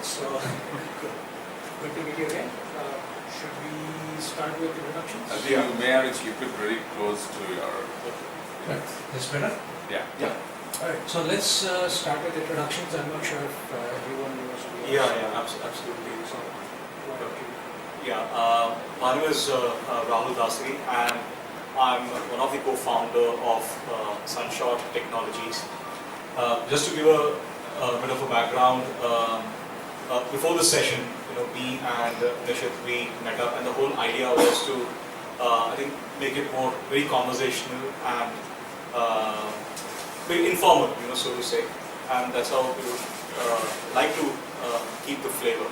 So, good to meet you again. Should we start with introductions? I think you may have to keep it very close to your... Right. This better? Yeah. Alright, so let's start with introductions. I'm not sure if everyone knows who you are. Yeah, absolutely. So, Why don't you? my name is Rahul Dasari, and I'm one of the co-founder of Sunshot Technologies. Just to give a bit of a background, before this session, me and Nishith, we met up, and the whole idea was to, I think, make it more very conversational and very informal, so to say, and that's how we would like to keep the flavor.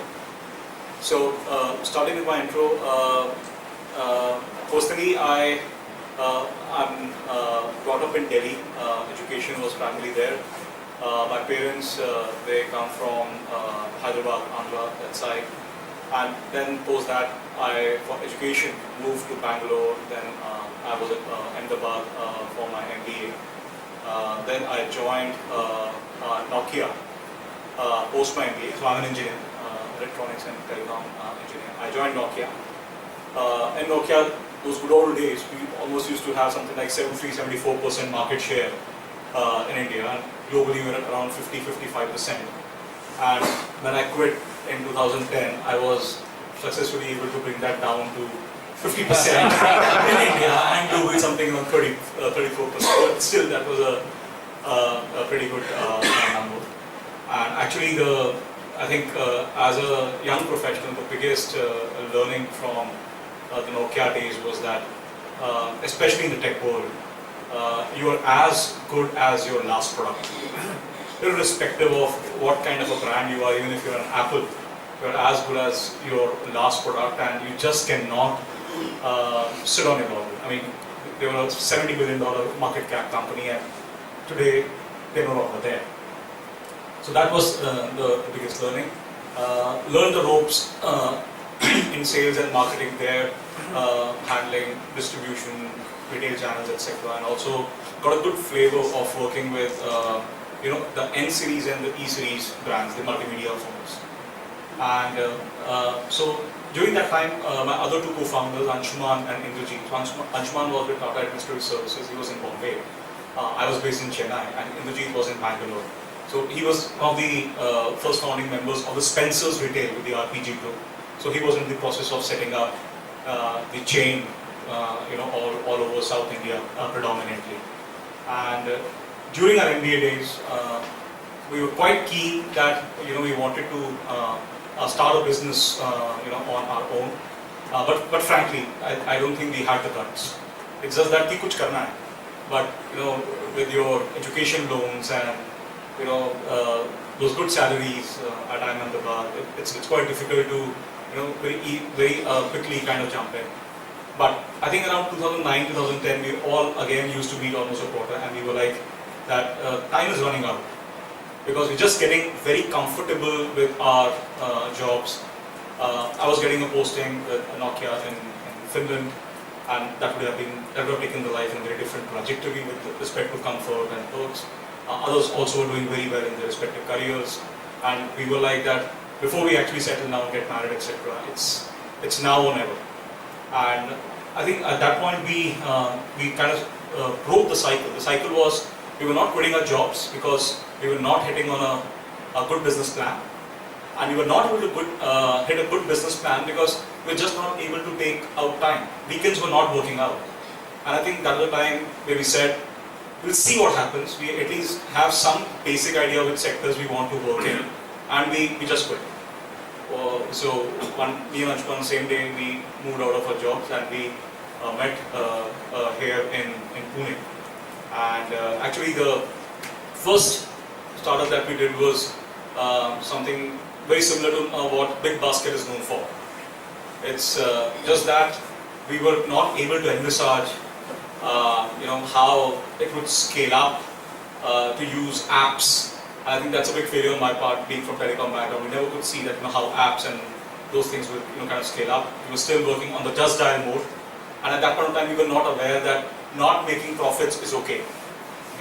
So, starting with my intro, personally, I'm brought up in Delhi. Education was primarily there. My parents, they come from Hyderabad, Andhra, that side. And then post that, I, for education, moved to Bangalore. Then I was at Ahmedabad for my MBA. Then I joined Nokia post my MBA. So I'm an engineer, electronics and telecom engineer. I joined Nokia. And Nokia, those good old days, we almost used to have something like 73-74% market share in India, and globally we were at around 50-55%. And when I quit in 2010, I was successfully able to bring that down to 50% in India and do something on 34%. But still, that was a pretty good number. And actually, I think as a young professional, the biggest learning from the Nokia days was that, especially in the tech world, you are as good as your last product. Irrespective of what kind of a brand you are, even if you're an Apple, you're as good as your last product, and you just cannot sit on your laurels. I mean, they were a $70 billion market cap company, and today they're no longer there. So that was the biggest learning. Learn the ropes in sales and marketing there, handling distribution, retail channels, etc. And also got a good flavor of working with the N series and the E series brands, the multimedia phones. And so during that time, my other two co-founders, Anshuman and Indrajit. Anshuman was with Tata Administrative Services. He was in Bombay. I was based in Chennai, and Indrajit was in Bangalore. So he was one of the first founding members of the Spencer's Retail with the RPG group. So he was in the process of setting up the chain, all over South India predominantly. And during our MBA days, we were quite keen that we wanted to start a business, on our own. But frankly, I don't think we had the guts. It's just that ki kuch karna hai. But with your education loans and those good salaries at Ahmedabad, it's quite difficult to very quickly kind of jump in. But I think around 2009, 2010, we all again used to meet almost a quarter, and we were like that time is running out because we're just getting very comfortable with our jobs. I was getting a posting with Nokia in Finland, and that would have taken the life in a very different trajectory with respect to comfort and perks. Others also were doing very well in their respective careers, and we were like that before we actually settle down, get married, etc. It's now or never. And I think at that point we kind of broke the cycle. The cycle was we were not quitting our jobs because we were not hitting on a good business plan, and we were not able to hit a good business plan because we were just not able to take out time. Weekends were not working out, and I think that was the time where we said, we'll see what happens. We at least have some basic idea which sectors we want to work in, and we just quit. So me and Anshuman, same day we moved out of our jobs, and we met here in Pune. And actually the first startup that we did was something very similar to what Big Basket is known for. It's just that we were not able to envisage how it would scale up to use apps. I think that's a big failure on my part, being from telecom background. We never could see that how apps and those things would kind of scale up. We were still working on the just dial mode, and at that point of time, we were not aware that not making profits is okay.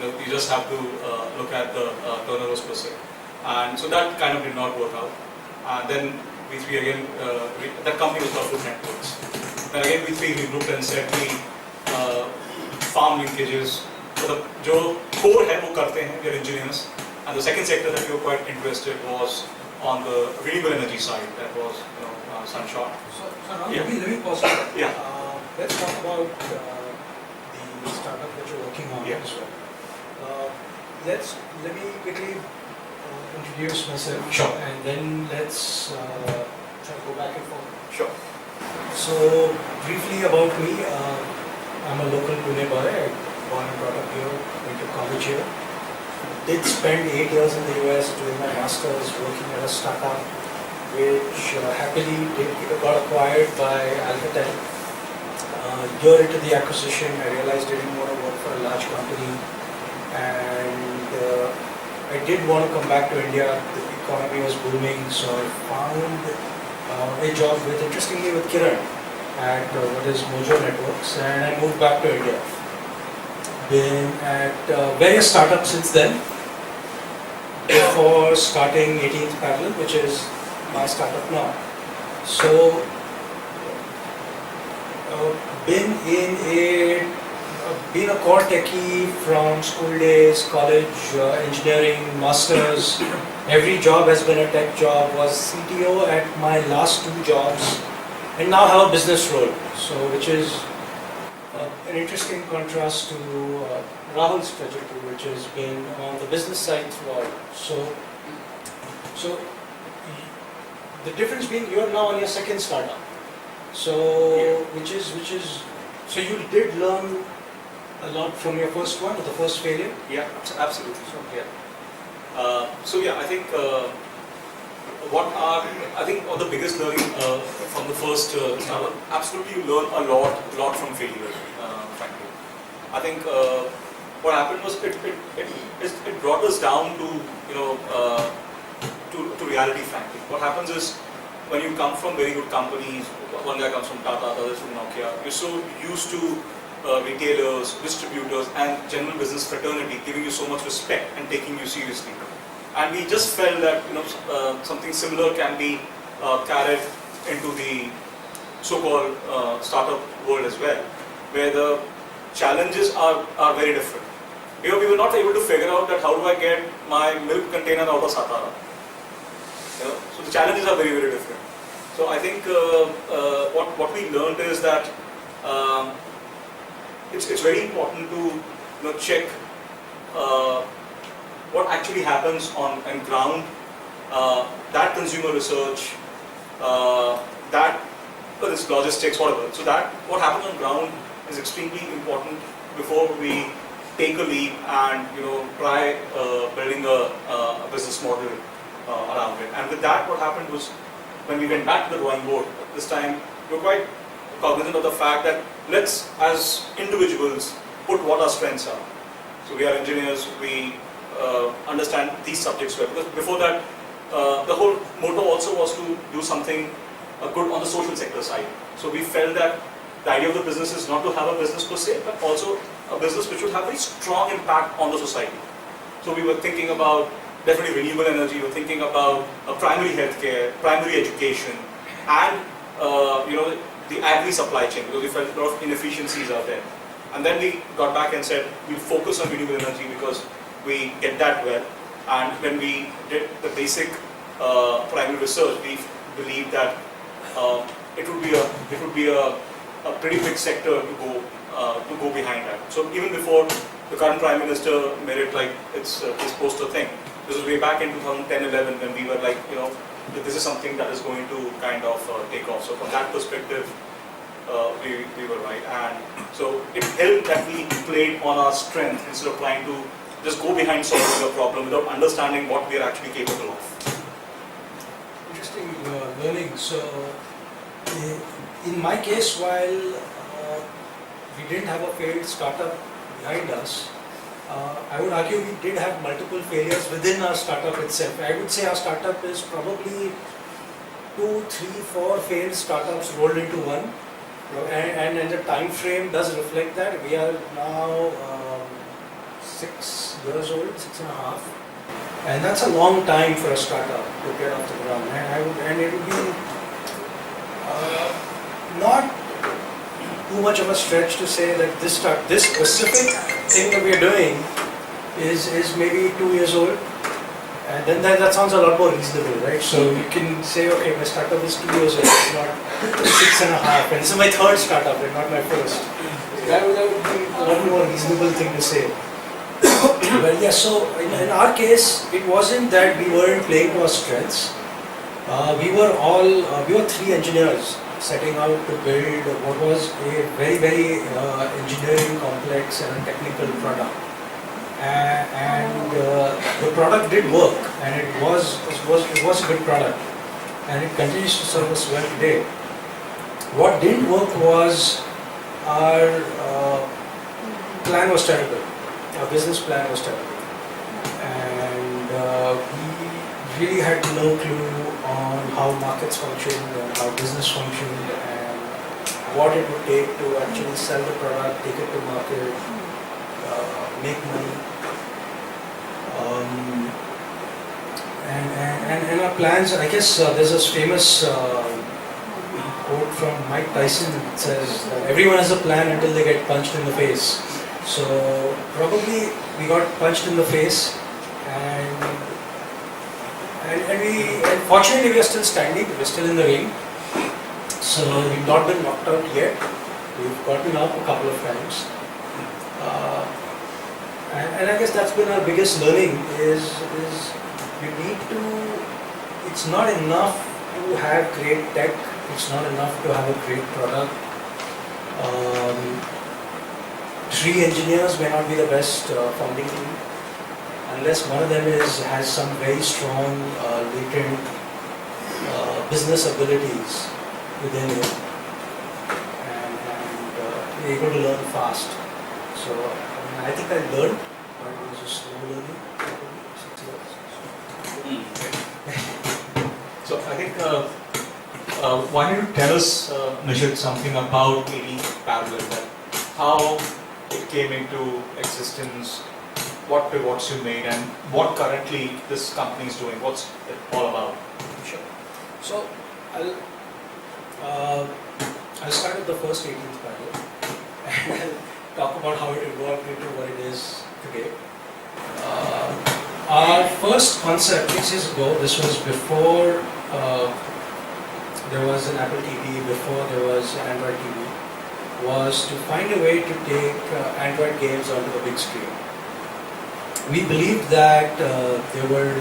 You just have to look at the turnovers per se, and so that kind of did not work out. And then we again, that company was called Food Networks. Then again we regrouped and said we farm linkages. So the जो core है वो करते हैं, we are engineers. And the second sector that we were quite interested was on the renewable energy side. That was Sunshot. So now Yeah. let me pause here. Yeah. Let's talk about the startup that you're working on Yeah. as well. Let me quickly introduce myself. Sure. And then let's try to go back and forth. Sure. So briefly about me, I'm a local Pune boy. I born and brought up here, went to college here. Did spend 8 years in the US doing my masters, working at a startup, which happily got acquired by Alcatel. Year into the acquisition, I realized I didn't want to work for a large company, and I did want to come back to India. The economy was booming, so I found a job interestingly with Kiran at what is Mojo Networks, and I moved back to India. Been at various startups since then, before starting 18th Parallel, which is my startup now. So, been a core techie from school days, college, engineering, masters. Every job has been a tech job. Was CTO at my last 2 jobs, and now have a business role. So, which is an interesting contrast to Rahul's trajectory, which has been on the business side throughout. So the difference being you are now on your second startup. So which is so you did learn a lot from your first one, or the first failure. Yeah, absolutely. So yeah, I think one of the biggest learning from the first startup, absolutely you learn a lot from failure. Frankly, I think what happened was it brought us down to to reality. Frankly, what happens is when you come from very good companies, one guy comes from Tata, the other from Nokia, you're so used to retailers, distributors, and general business fraternity giving you so much respect and taking you seriously. And we just felt that something similar can be carried into the so-called startup world as well, where the challenges are very different. We were not able to figure out that how do I get my milk container out of Satara. So the challenges are very different. So I think what we learned is that it's very important to check what actually happens on ground, that consumer research, that whether it's logistics, whatever. So that what happens on ground is extremely important before we take a leap and try building a business model around it. And with that, what happened was when we went back to the drawing board this time, we were quite cognizant of the fact that let's, as individuals, put what our strengths are. So we are engineers, we understand these subjects well. Because before that, the whole motto also was to do something good on the social sector side. So we felt that the idea of the business is not to have a business per se, but also a business which would have very strong impact on the society. So we were thinking about definitely renewable energy, we were thinking about primary healthcare, primary education, and the agri supply chain, because we felt a lot of inefficiencies out there. And then we got back and said we'll focus on renewable energy because we get that well. And when we did the basic primary research, we believed that it would be a pretty big sector to go behind that. So even before the current Prime Minister made it like it's his poster thing, this was way back in 2010-11 when we were like, that this is something that is going to kind of take off. So from that perspective, we were right. And so it helped that we played on our strength instead of trying to just go behind solving a problem without understanding what we are actually capable of. Interesting learning. So in my case, while we didn't have a failed startup behind us, I would argue we did have multiple failures within our startup itself. I would say our startup is probably 2, 3, 4 failed startups rolled into one, and the time frame does reflect that. We are now 6 years old, 6.5, And that's a long time for a startup to get off the ground. And it would be not too much of a stretch to say that this specific thing that we are doing is maybe 2 years old. And then that sounds a lot more reasonable, right? So you can say, okay, my startup is 2 years old, it's not 6.5, and this is my third startup, and not my first. That would be a lot more reasonable thing to say. Well, yeah, so in our case, it wasn't that we weren't playing to our strengths. We were three engineers setting out to build what was a very, very engineering complex and technical product. And the product did work, and it was a good product, and it continues to serve us well today. What didn't work was our plan was terrible. Our business plan was terrible, and we really had no clue on how markets functioned and how business functioned and what it would take to actually sell the product, take it to market, make money. And our plans, I guess there's this famous quote from Mike Tyson that says that everyone has a plan until they get punched in the face. So probably we got punched in the face, and fortunately we are still standing, we're still in the ring. So we've not been knocked out yet. We've gotten up a couple of times. And I guess that's been our biggest learning is you need to, it's not enough to have great tech, it's not enough to have a great product. Three engineers may not be the best founding team unless one of them has some very strong latent business abilities within it and be able to learn fast. So I think I learned, but it was a slow learning, probably 6 years. So I think, why don't you tell us, Nishith, something about TiE Parallel, how it came into existence, what pivots you made, and what currently this company is doing, what's it all about? Sure. So I'll start with the first 18th parallel and I'll talk about how it evolved into what it is today. Our first concept 6 years ago, this was before there was an Apple TV, before there was Android TV, was to find a way to take Android games onto the big screen. We believed that there were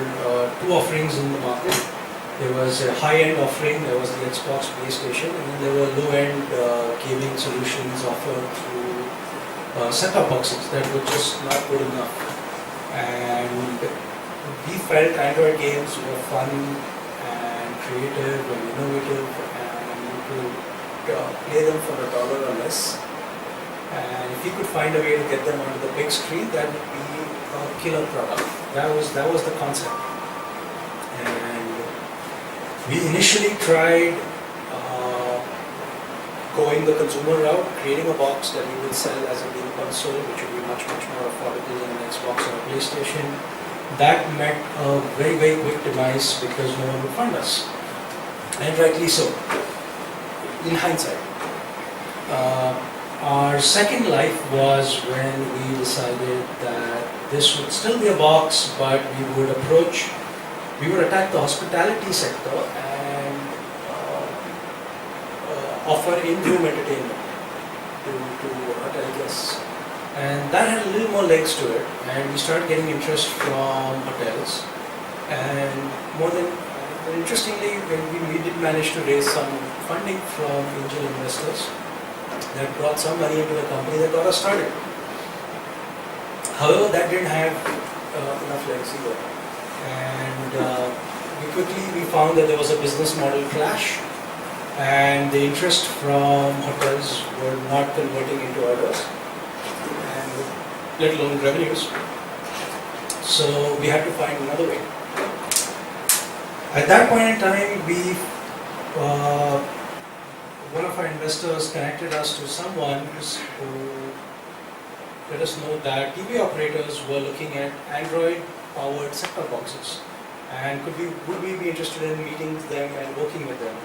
two offerings in the market. There was a high-end offering, there was the Xbox, PlayStation, and then there were low-end gaming solutions offered through set-top boxes that were just not good enough. And we felt Android games were fun and creative and innovative, and you could play them for $1 or less. And if you could find a way to get them onto the big screen, that would be a killer product. That was the concept. And we initially tried going the consumer route, creating a box that we would sell as a game console, which would be much, much more affordable than an Xbox or a PlayStation. That met a very, very quick demise because no one would fund us. And rightly so, in hindsight. Our second life was when we decided that this would still be a box, but we would attack the hospitality sector and offer in-room entertainment to hotel guests. And that had a little more legs to it, and we started getting interest from hotels. And interestingly, we did manage to raise some funding from angel investors that brought some money into the company that got us started. However, that didn't have enough legs either. And we found that there was a business model clash, and the interest from hotels were not converting into orders, and let alone revenues. So we had to find another way. At that point in time, one of our investors connected us to someone who let us know that TV operators were looking at Android powered set-top boxes, and would we be interested in meeting them and working with them?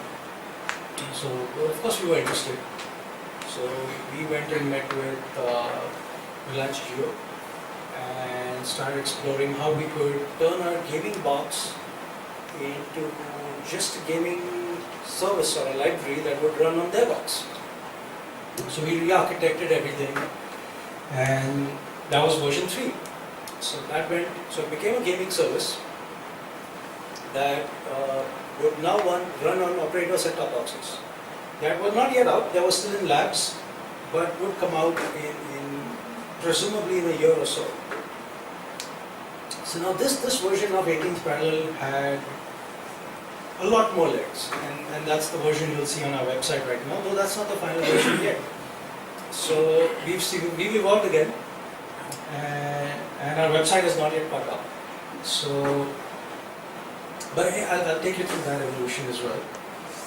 So of course we were interested. So we went and met with Reliance Jio and started exploring how we could turn our gaming box into just a gaming service or a library that would run on their box. So we re-architected everything, and that was version 3. So it became a gaming service that would now run on operator set-top boxes. That was not yet out, that was still in labs, but would come out in presumably in a year or so. So now this version of 18th parallel had a lot more legs, and that's the version you'll see on our website right now, though that's not the final version yet. So we've evolved again, and our website is not yet caught up. So, but hey, I'll take you through that evolution as well.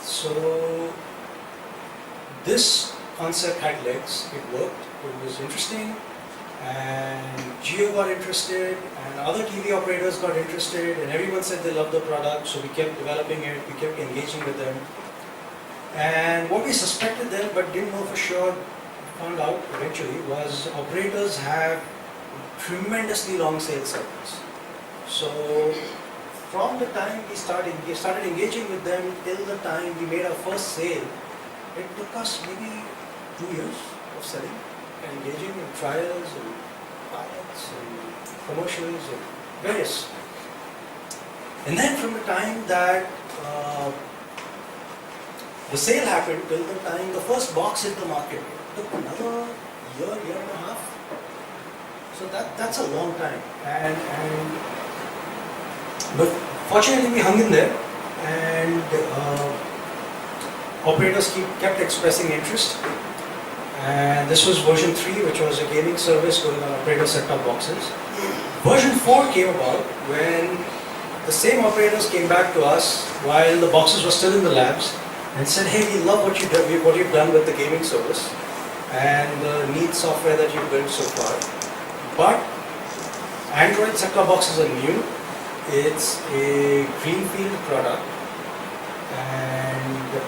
So this concept had legs, it worked, it was interesting, and Jio got interested, and other TV operators got interested, and everyone said they loved the product, so we kept developing it, we kept engaging with them. And what we suspected then, but didn't know for sure, found out eventually, was operators have tremendously long sales cycles. So from the time we started engaging with them till the time we made our first sale, it took us maybe 2 years of selling and engaging in trials and pilots and commercials and various. And then from the time that the sale happened till the time the first box hit the market, it took another year and a half. So that's a long time. But fortunately we hung in there, and operators kept expressing interest. And this was version 3, which was a gaming service going on operator set-top boxes. Version 4 came about when the same operators came back to us while the boxes were still in the labs and said, hey, we love what you've done with the gaming service and the neat software that you've built so far. But Android set-top boxes are new. It's a greenfield product, and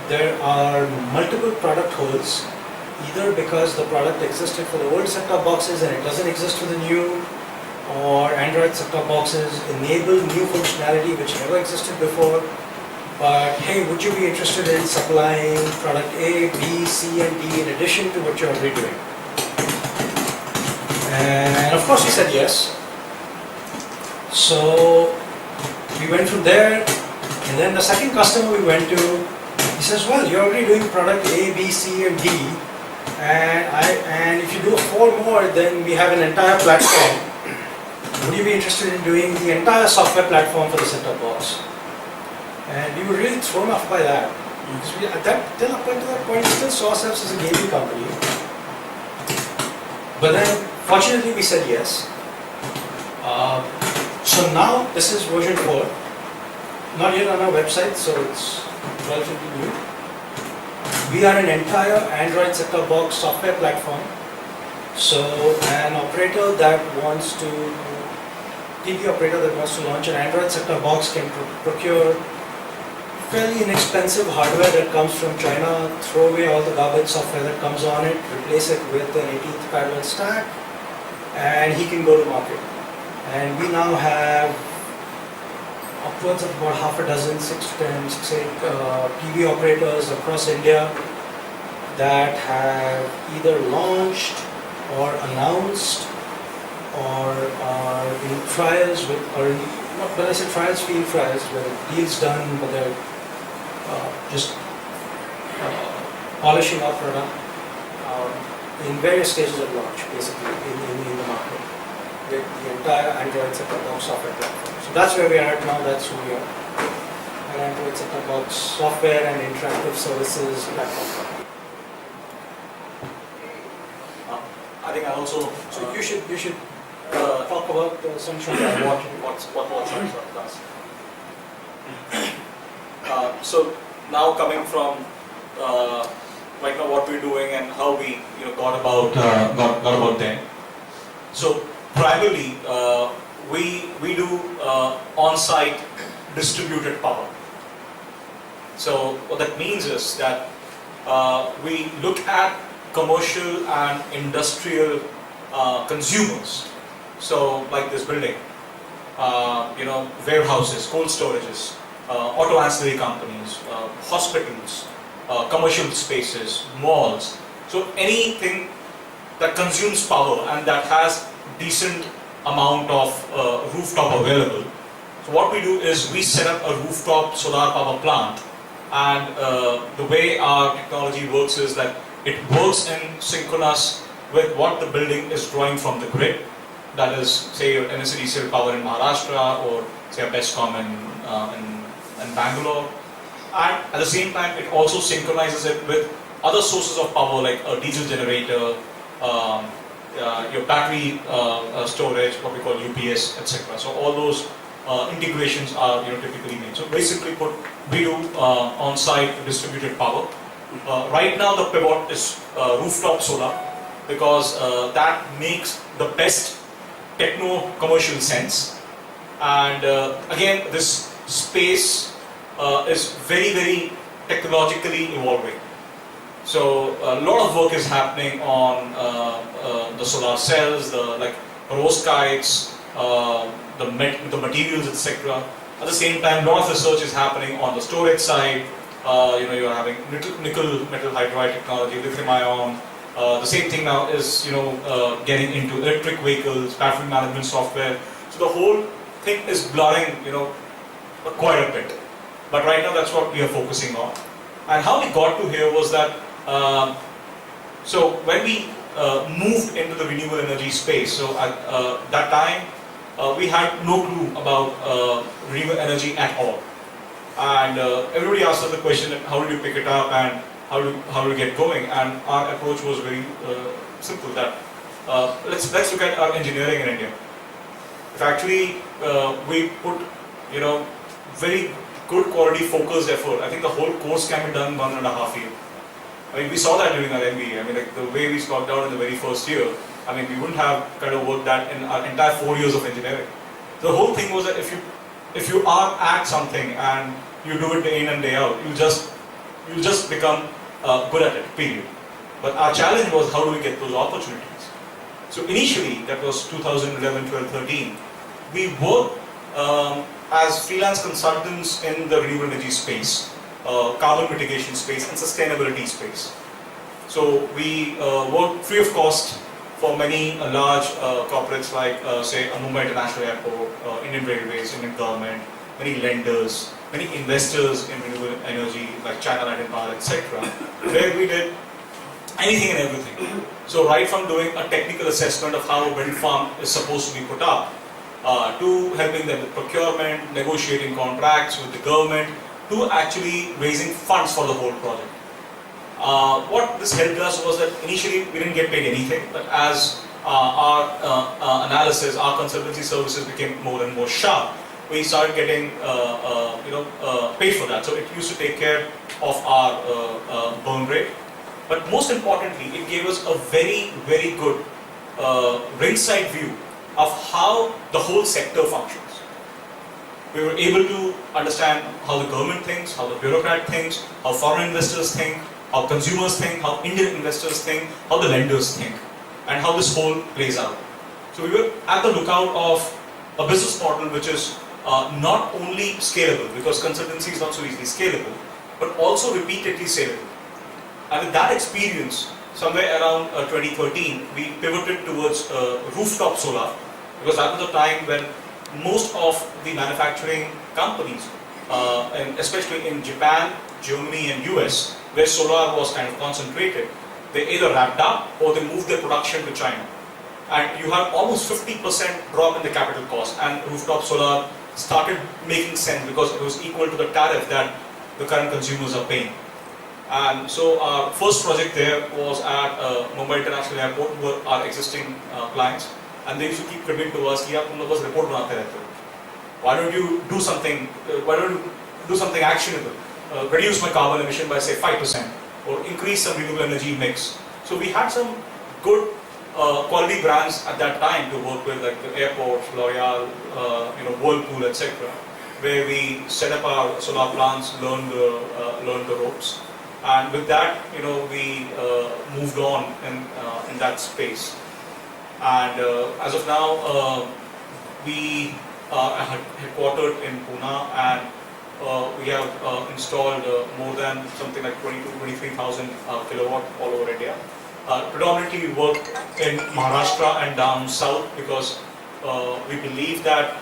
there are multiple product holes, either because the product existed for the old set-top boxes and it doesn't exist for the new, or Android set-top boxes enable new functionality which never existed before. But hey, would you be interested in supplying product A, B, C and D in addition to what you're already doing? And of course we said yes. So we went from there, and then the second customer we went to, he says, well, you're already doing product A, B, C and D, and if you do 4 more, then we have an entire platform. Would you be interested in doing the entire software platform for the set-top box? And we were really thrown off by that, because we, till up to that point, we still saw ourselves as a gaming company. But then, fortunately, we said yes. So now, this is version 4, not yet on our website, so it's relatively new. We are an entire Android set-top box software platform. So an operator that wants to, TV operator that wants to launch an Android set-top box can procure fairly inexpensive hardware that comes from China, throw away all the garbage software that comes on it, replace it with an 18th parallel stack, and he can go to market. And we now have upwards of about half a dozen, 6 to 10, 6, 8 TV operators across India that have either launched or announced or are in trials with, or in, when I say trials, field trials, where the deal's done, but they're just polishing our product in various stages of launch, basically, in the market, with the entire Android set-top box software platform. So that's where we are at now, that's who we are. An Android set-top box software and interactive services platform. I think I also. So you should talk about Sunshot and what Sunshot does. So now coming from right now what we're doing and how we got about them. So primarily we do on-site distributed power. So what that means is that we look at commercial and industrial consumers. So like this building, warehouses, cold storages, auto ancillary companies, hospitals, commercial spaces, malls. So anything that consumes power and that has decent amount of rooftop available. So what we do is we set up a rooftop solar power plant, and the way our technology works is that it works in synchronous with what the building is drawing from the grid. That is, say, your NSDCL power in Maharashtra, or say a BESCOM in Bangalore. And at the same time, it also synchronizes it with other sources of power like a diesel generator, your battery storage, what we call UPS, etc. So all those integrations are typically made. So very simply put, we do on-site distributed power. Right now the pivot is rooftop solar, because that makes the best techno-commercial sense. And again, this space is very, very technologically evolving. So a lot of work is happening on the solar cells, the perovskites, the materials, etc. At the same time, a lot of research is happening on the storage side. You're having nickel metal hydride technology, lithium-ion. The same thing now is getting into electric vehicles, battery management software. So the whole thing is blurring quite a bit. But right now that's what we are focusing on. And how we got to here was that so when we moved into the renewable energy space, so at that time we had no clue about renewable energy at all. And everybody asked us the question, how did you pick it up and how do you get going? And our approach was very simple, that let's look at our engineering in India. If actually we put very good quality focused effort, I think the whole course can be done in 1.5 years. I mean, we saw that during our MBA. I mean, like the way we stocked out in the very first year, I mean, we wouldn't have kind of worked that in our entire 4 years of engineering. The whole thing was that if you are at something and you do it day in and day out, you'll just become good at it, period. But our challenge was, how do we get those opportunities? So initially, that was 2011, 12, 13, we worked as freelance consultants in the renewable energy space, carbon mitigation space, and sustainability space. So we worked free of cost for many large corporates like, say, Mumbai International Airport, Indian Railways, Indian government, many lenders, many investors in renewable energy like China Light Power, etc., where we did anything and everything. So right from doing a technical assessment of how a wind farm is supposed to be put up, to helping them with procurement, negotiating contracts with the government, to actually raising funds for the whole project. What this helped us was that initially we didn't get paid anything, but as our analysis, our consultancy services became more and more sharp, we started getting paid for that. So it used to take care of our burn rate. But most importantly, it gave us a very, very good ringside view of how the whole sector functions. We were able to understand how the government thinks, how the bureaucrat thinks, how foreign investors think, how consumers think, how Indian investors think, how the lenders think, and how this whole plays out. So we were at the lookout of a business model which is not only scalable, because consultancy is not so easily scalable, but also repeatedly scalable. And with that experience, somewhere around 2013, we pivoted towards rooftop solar, because that was the time when most of the manufacturing companies, and especially in Japan, Germany and US, where solar was kind of concentrated, they either wrapped up or they moved their production to China. And you had almost 50% drop in the capital cost, and rooftop solar started making sense because it was equal to the tariff that the current consumers are paying. And so our first project there was at Mumbai International Airport, who were our existing clients, and they used to keep coming to us, "Yaar, tum log bas report banate rehte ho. Why don't you do something? Why don't you do something actionable? Reduce my carbon emission by say 5%, or increase some renewable energy mix." So we had some good quality brands at that time to work with, like the airports, L'Oreal, Whirlpool, etc., where we set up our solar plants, learn the ropes, and with that, we moved on in that space. And as of now, we are headquartered in Pune, and we have installed more than something like 23,000 kilowatt all over India. Predominantly we work in Maharashtra and down south because we believe that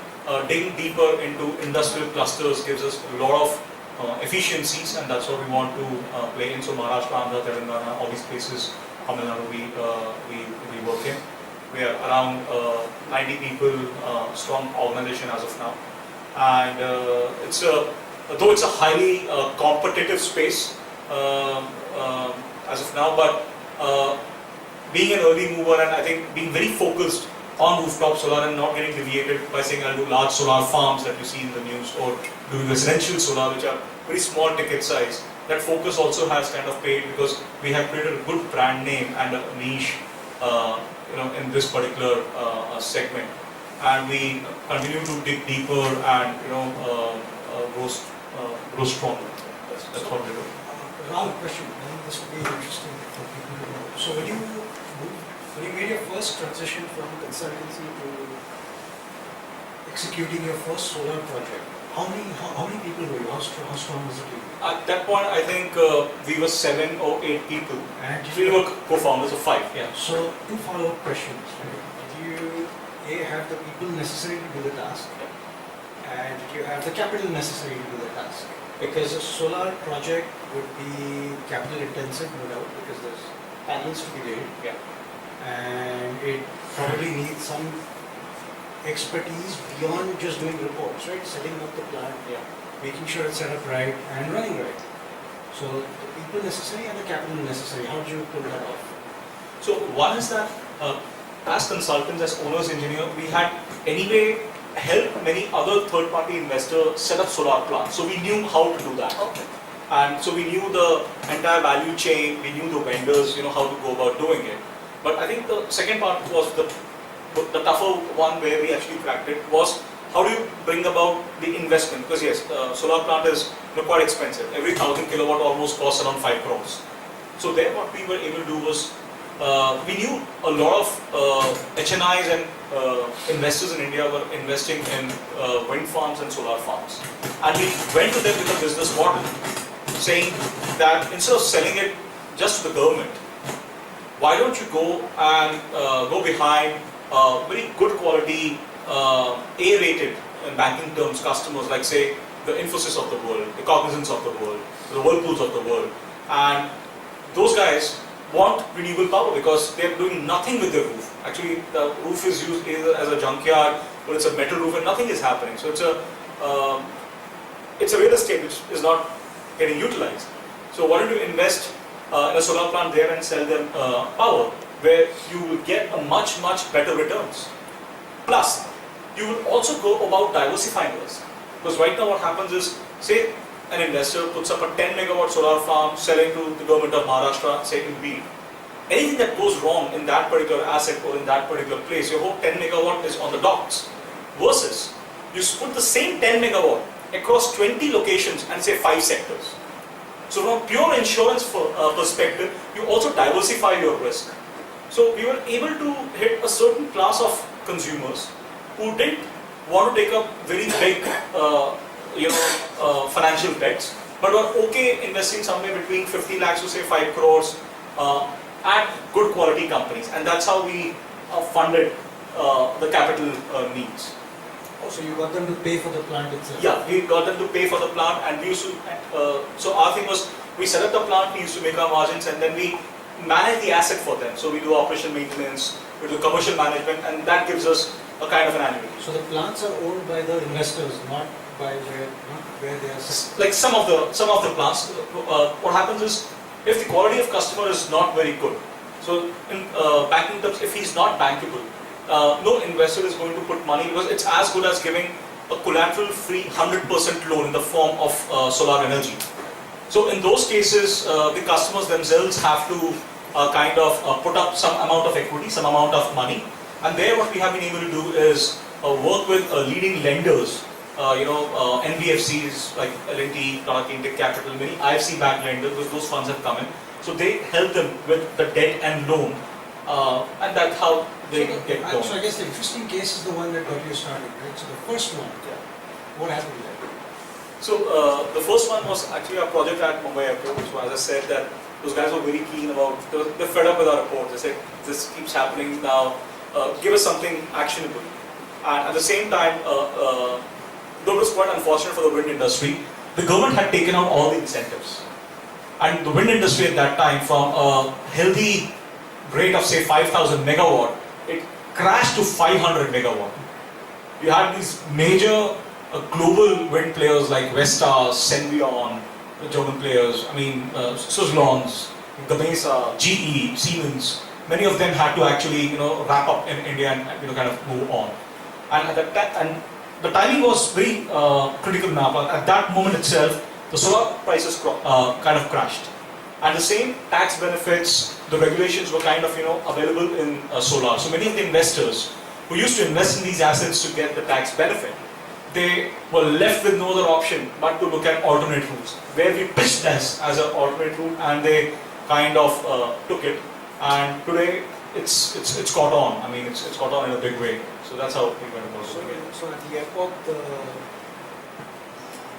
digging deeper into industrial clusters gives us a lot of efficiencies, and that's what we want to play in. So Maharashtra, Andhra, Telangana, all these places, Tamil Nadu, we work in. We are around 90 people strong organization as of now, and though it's a highly competitive space as of now, but being an early mover and I think being very focused on rooftop solar and not getting deviated by saying I'll do large solar farms that you see in the news, or doing residential solar, which are very small ticket size. That focus also has kind of paid because we have created a good brand name and a niche in this particular segment, and we continue to dig deeper and grow stronger. That's what we do. Rahul, question. I think this would be interesting for people to know. So when you made your first transition from consultancy to executing your first solar project, how many people were you? How strong was the team? At that point, I think we were 7 or 8 people. And We were co-founders of 5. Yeah. So two follow-up questions. Did you have the people necessary to do the task? And did you have the capital necessary to do the task? Because a solar project would be capital intensive, no doubt, because there's panels to be laid. Yeah. And it probably needs some expertise beyond just doing reports, right? Setting up the plant, making sure it's set up right and running right. So the people necessary and the capital necessary, how did you pull that off? So one is that as consultants, as owners, engineer, we had anyway helped many other third-party investors set up solar plants. So we knew how to do that. Okay. And so we knew the entire value chain, we knew the vendors, how to go about doing it. But I think the second part was the tougher one where we actually cracked it was how do you bring about the investment? Because yes, solar plant is quite expensive. Every 1,000 kilowatt almost costs around 5 crores. So there what we were able to do was, we knew a lot of HNIs and investors in India were investing in wind farms and solar farms. And we went to them with a business model saying that instead of selling it just to the government, why don't you go and go behind very good quality, A-rated in banking terms customers, like say the Infosys of the world, the Cognizants of the world, the Whirlpools of the world, and those guys want renewable power because they're doing nothing with their roof. Actually, the roof is used either as a junkyard or it's a metal roof and nothing is happening. So it's a real estate which is not getting utilized. So why don't you invest in a solar plant there and sell them power, where you will get a much better returns. Plus, you will also go about diversifying risk. Because right now what happens is, say an investor puts up a 10 megawatt solar farm selling to the government of Maharashtra, say in Bid. Anything that goes wrong in that particular asset or in that particular place, your whole 10 megawatt is on the docks. Versus, you put the same 10 megawatt across 20 locations and say 5 sectors. So from a pure insurance perspective, you also diversify your risk. So we were able to hit a certain class of consumers who didn't want to take up very big financial bets, but were okay investing somewhere between 50 lakhs to say 5 crores at good quality companies, and that's how we funded the capital needs. Oh, so you got them to pay for the plant itself? Yeah, we got them to pay for the plant, and we used to, so our thing was, we set up the plant, we used to make our margins, and then we manage the asset for them. So we do operational maintenance, we do commercial management, and that gives us a kind of an annuity. So the plants are owned by the investors, not by where they are. Like some of the plants, what happens is, if the quality of customer is not very good, so in banking terms, if he's not bankable, no investor is going to put money, because it's as good as giving a collateral-free 100% loan in the form of solar energy. So in those cases, the customers themselves have to kind of put up some amount of equity, some amount of money. And there what we have been able to do is work with leading lenders, NBFCs like L&T, Tata Intake Capital, many IFC backed lenders, those funds have come in. So they help them with the debt and loan, and that's how they get going. So I guess the interesting case is the one that got you started, right? So the first one, what happened there? So the first one was actually a project at Mumbai Airport. So as I said, that those guys were very keen about, they're fed up with our report. They said, this keeps happening now, give us something actionable. And at the same time, though it was quite unfortunate for the wind industry, The government had taken out all the incentives. And the wind industry at that time, from a healthy rate of say 5,000 megawatt, it crashed to 500 megawatt. You had these major global wind players like Vestas, Senvion, the German players, Suzlons, Gamesa, GE, Siemens. Many of them had to actually, wrap up in India and kind of move on. And at that and the timing was very critical now. But at that moment itself, the solar prices kind of crashed. And the same tax benefits, the regulations were kind of available in solar. So many of the investors who used to invest in these assets to get the tax benefit, they were left with no other option but to look at alternate routes, where we pitched this as an alternate route, and they kind of took it. And today it's caught on. It's caught on in a big way. So that's how we went about it. So at the airport, the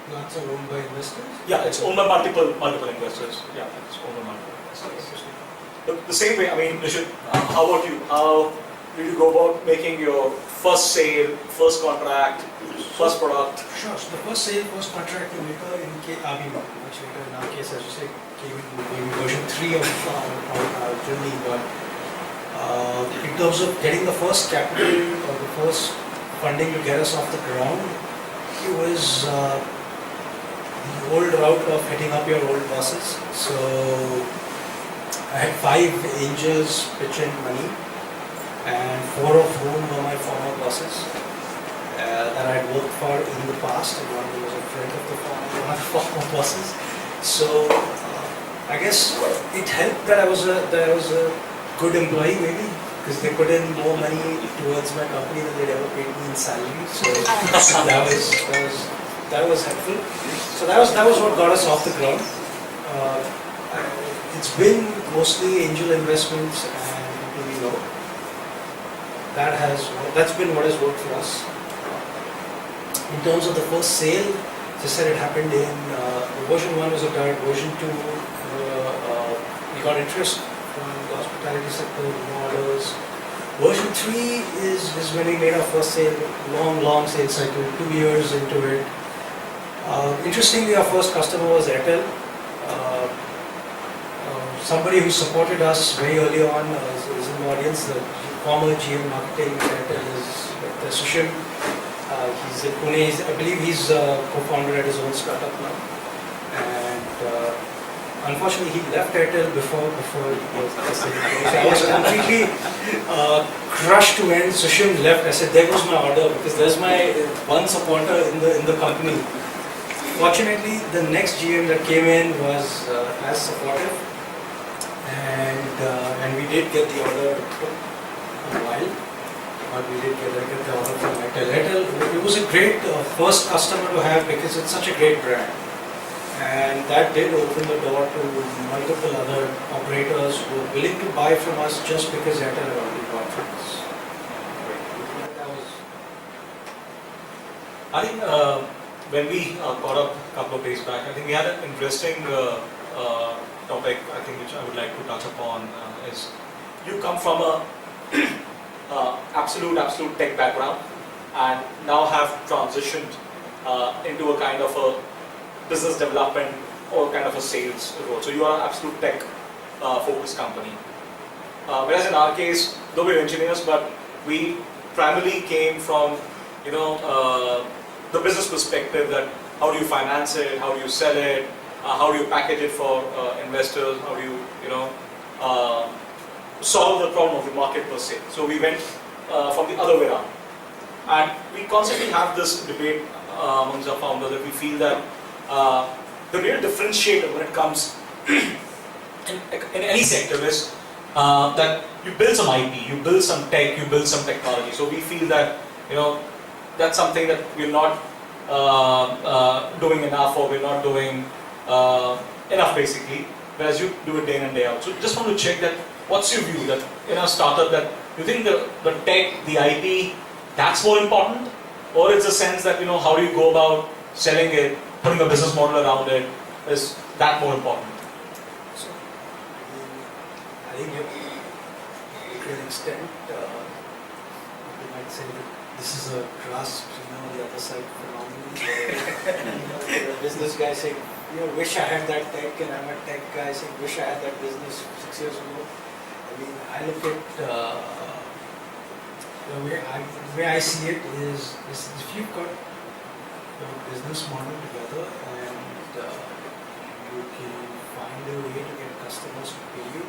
plants are owned by investors? Yeah, it's owned by multiple investors. Yeah, it's owned by multiple investors. The same way, Nishith, how about you? How did you go about making your first sale, first contract, first product? Sure. So the first sale, first contract to maker much later in our case, as you say, came in maybe version 3 of our journey. But in terms of getting the first capital or the first funding to get us off the ground, it was the old route of hitting up your old bosses. So I had 5 angels pitch in money, and 4 of whom were my former bosses that I had worked for in the past, and one was a friend of one of the former bosses. So I guess it helped that I was a good employee, maybe, because they put in more money towards my company than they'd ever paid me in salary. So that was helpful. So that was what got us off the ground. It's been mostly angel investments and that's been what has worked for us. In terms of the first sale, as I said, it happened in version 1 was a dud, version 2 we got interest from the hospitality sector, more orders. Version 3 is when we made our first sale, long sales cycle, 2 years into it. Interestingly, our first customer was Airtel. Somebody who supported us very early on is in the audience, the former GM marketing at Airtel is Sushil. He's in Pune. I believe he's co-founder at his own startup now. And unfortunately, he left Airtel before he was so I was completely crushed to end. Sushil left. I said, there goes my order, because there's my one supporter in the company. Fortunately, the next GM that came in was as supportive, and we did get the order. It took a while, but we did get the order from Airtel. It was a great first customer to have, because it's such a great brand, and that did open the door to multiple other operators who were willing to buy from us just because Airtel had already bought from us. I think when we caught up a couple of days back, I think we had an interesting topic, I think, which I would like to touch upon, is you come from a absolute tech background and now have transitioned into a kind of a business development or kind of a sales role. So you are an absolute tech focused company. Whereas in our case, though we're engineers, but we primarily came from the business perspective, that how do you finance it, how do you sell it, how do you package it for investors, how do you solve the problem of the market per se. So we went from the other way around, and we constantly have this debate amongst our founders that we feel that the real differentiator when it comes in any sector is that you build some IP, you build some tech, you build some technology. So we feel that, that's something that we're not doing enough, or we're not doing enough basically, whereas you do it day in and day out. So just want to check that, what's your view that in a startup, that you think the tech, the IP, that's more important, or it's a sense that, how do you go about selling it, putting a business model around it, is that more important? So, I think to an extent, you might say that this is a grasp, the other side phenomenon. Where, the business guy saying, wish I had that tech, and I'm a tech guy saying, wish I had that business 6 years ago. I mean, I look at the way I see it is if you've got a business model together and you can find a way to get customers to pay you,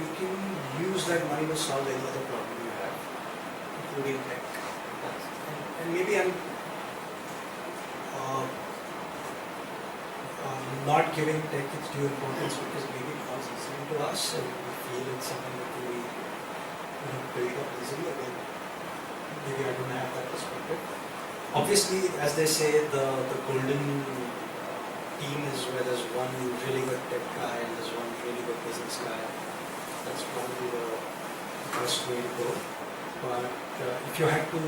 you can use that money to solve any other problem you have, including tech. And maybe I'm not giving tech its due importance because maybe it comes easily to us and we feel it's something that can be built up easily. Again, maybe I don't have that perspective. Obviously, as they say, the golden team is where there's one really good tech guy and there's one really good business guy. That's probably the best way to go. But if you had to,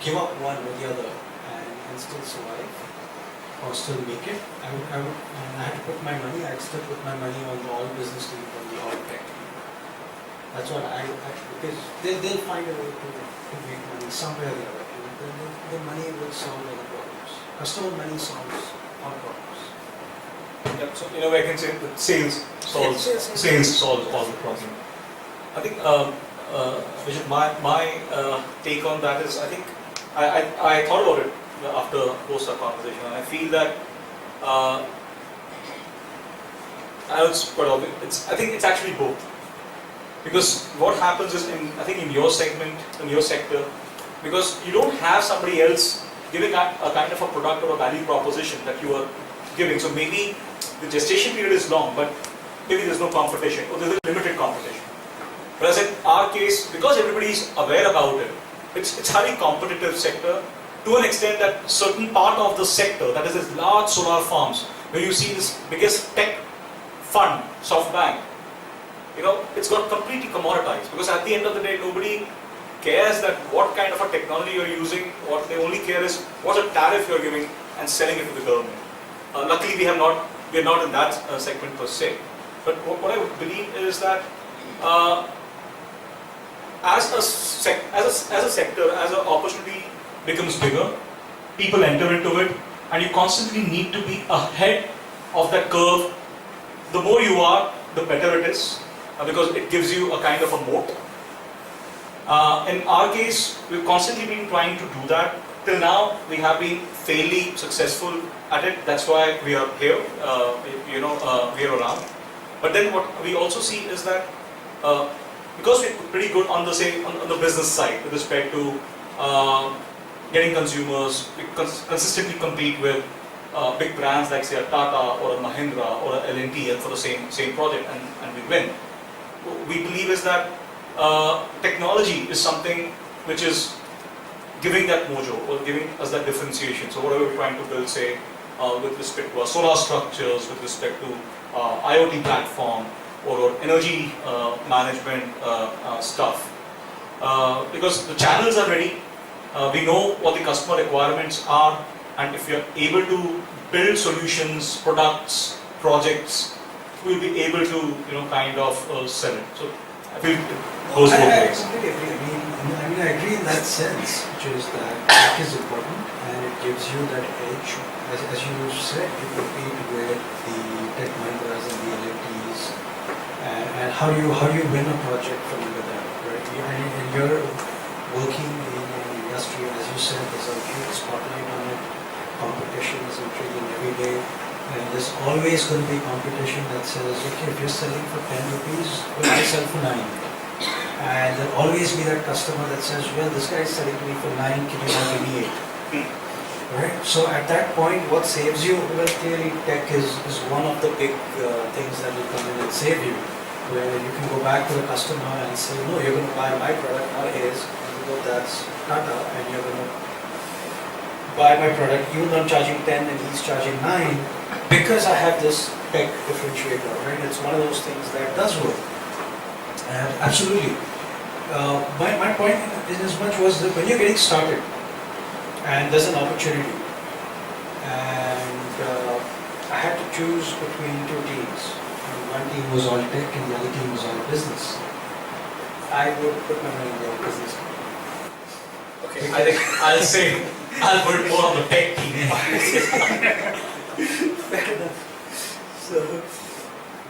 give up one or the other and still survive or still make it, and I had to put my money, I'd still put my money on the all business team and the all tech team. That's what because they'll find a way to make money somewhere or the other. The money will solve all the problems. Customer money solves all problems. Yeah, so in a way I can say that sales solves all the problem. I think, Vijay, my take on that is, I think, I thought about it after post our conversation, and I feel that I think it's actually both. Because what happens is, in your segment, in your sector, because you don't have somebody else giving a kind of a product or a value proposition that you are giving. So maybe the gestation period is long, but maybe there's no competition, or there's a limited competition. Whereas in our case, because everybody is aware about it, it's highly competitive sector to an extent that certain part of the sector, that is this large solar farms, where you see this biggest tech fund, SoftBank, it's got completely commoditized, because at the end of the day, nobody cares that what kind of a technology you're using. What they only care is what a tariff you're giving and selling it to the government. Luckily, we are not in that segment per se. But what I would believe is that as a sector, as an opportunity becomes bigger, people enter into it, and you constantly need to be ahead of that curve. The more you are, the better it is, because it gives you a kind of a moat. In our case, we've constantly been trying to do that. Till now, we have been fairly successful at it. That's why we are here, we are around. But then what we also see is that because we're pretty good on the business side with respect to getting consumers, we consistently compete with big brands like say a Tata or a Mahindra or a L&T for the same project, and we win. What we believe is that technology is something which is giving that mojo or giving us that differentiation. So whatever we're trying to build, say, with respect to our solar structures, with respect to IoT platform or energy management stuff, because the channels are ready, we know what the customer requirements are, and if you're able to build solutions, products, projects, we'll be able to kind of sell it. So I feel it goes both ways. I completely agree. I mean, I agree in that sense, which is that tech is important and it gives you that edge. As you said, you compete with the tech Mahindras and the L&Ts, and how do you win a project from under them, right? And you're working in an industry, as you said, there's a huge spotlight on it. Competition is intriguing every day. And there's always going to be competition that says, okay, if you're selling for 10 rupees, well, I sell for 9. And there'll always be that customer that says, well, this guy is selling to me for 9, can you not give me 8? Right. So at that point, what saves you? Well, clearly tech is one of the big things that will come in and save you. Where you can go back to the customer and say, no, you're going to buy my product, not his, even though that's Tata, and you're going to buy my product, even though I'm charging 10 and he's charging 9, because I have this tech differentiator, right? It's one of those things that does work. Absolutely. My point in as much was that when you're getting started, and there's an opportunity, and I had to choose between two teams. One team was all tech and the other team was all business. I would put my money in the business. Okay, I think I'll put more on the tech team. Fair enough. So,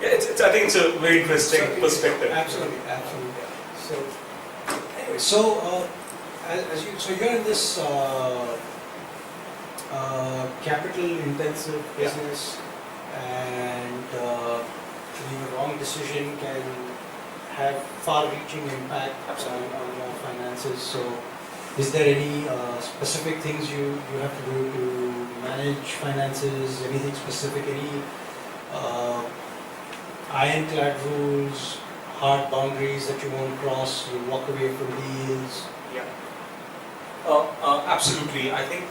Yeah, I think it's a very interesting perspective. absolutely. So, anyway, so you're in this capital-intensive business, and the wrong decision can have far-reaching impact on your finances. So, is there any specific things you have to do to manage finances? Anything specific? Any ironclad rules, hard boundaries that you won't cross? You walk away from deals. Yeah. Absolutely. I think,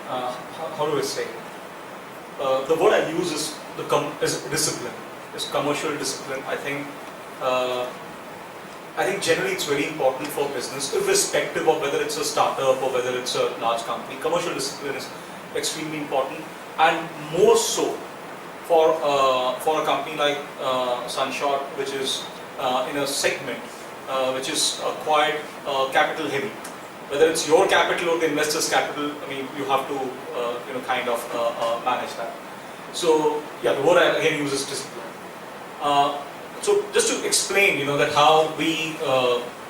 how do I say? The word I use is is discipline. Is commercial discipline. I think generally it's very important for business, irrespective of whether it's a startup or whether it's a large company. Commercial discipline is extremely important, and more so for a company like Sunshot, which is in a segment which is quite capital heavy. Whether it's your capital or the investor's capital, I mean, you have to kind of manage that. So yeah, the word I again use is discipline. So just to explain, that how we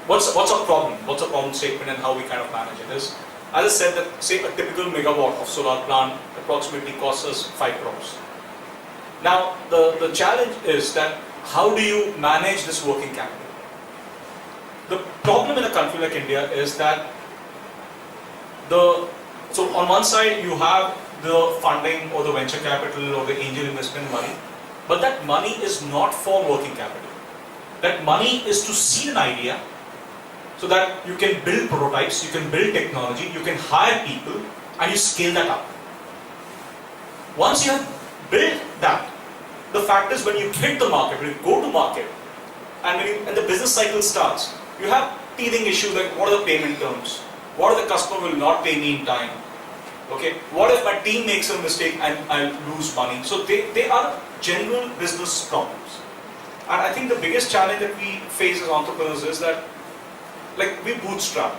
what's a problem statement and how we kind of manage it is, as I said, that say a typical megawatt of solar plant approximately costs us 5 crores. Now the challenge is that how do you manage this working capital? The problem in a country like India is that so on one side you have the funding or the venture capital or the angel investment money, but that money is not for working capital. That money is to seed an idea so that you can build prototypes, you can build technology, you can hire people, and you scale that up. Once you have built that, the fact is when you hit the market, when you go to market, and the business cycle starts, you have teething issues like what are the payment terms? What if the customer will not pay me in time? Okay, what if my team makes a mistake and I'll lose money? So they are general business problems. And I think the biggest challenge that we face as entrepreneurs is that, like, we bootstrapped.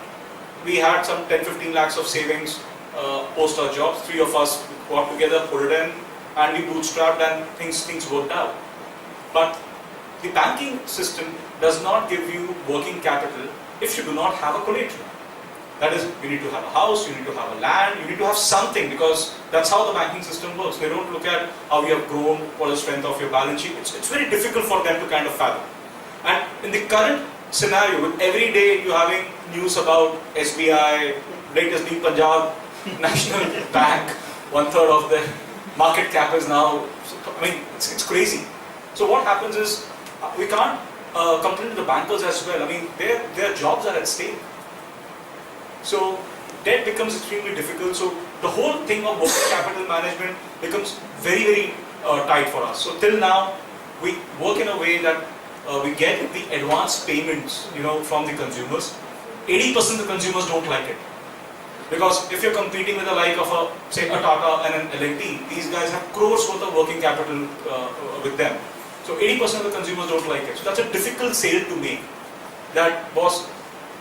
We had some 10-15 lakhs of savings post our jobs. 3 of us got together, put it in, and we bootstrapped, and things worked out. But the banking system does not give you working capital if you do not have a collateral. That is, you need to have a house, you need to have a land, you need to have something, because that's how the banking system works. They don't look at how you have grown, what is the strength of your balance sheet. It's very difficult for them to kind of fathom. And in the current scenario, with every day you're having news about SBI, latest being Punjab National Bank, 1/3 of the market cap is now, I mean, it's crazy. So what happens is, we can't complain to the bankers as well. I mean, their jobs are at stake. So debt becomes extremely difficult. So the whole thing of working capital management becomes very, very tight for us. So till now, we work in a way that we get the advance payments, from the consumers. 80% of the consumers don't like it, because if you're competing with the like of say a Tata and an L&T, these guys have crores worth of working capital with them. So 80% of the consumers don't like it. So that's a difficult sale to make. That boss,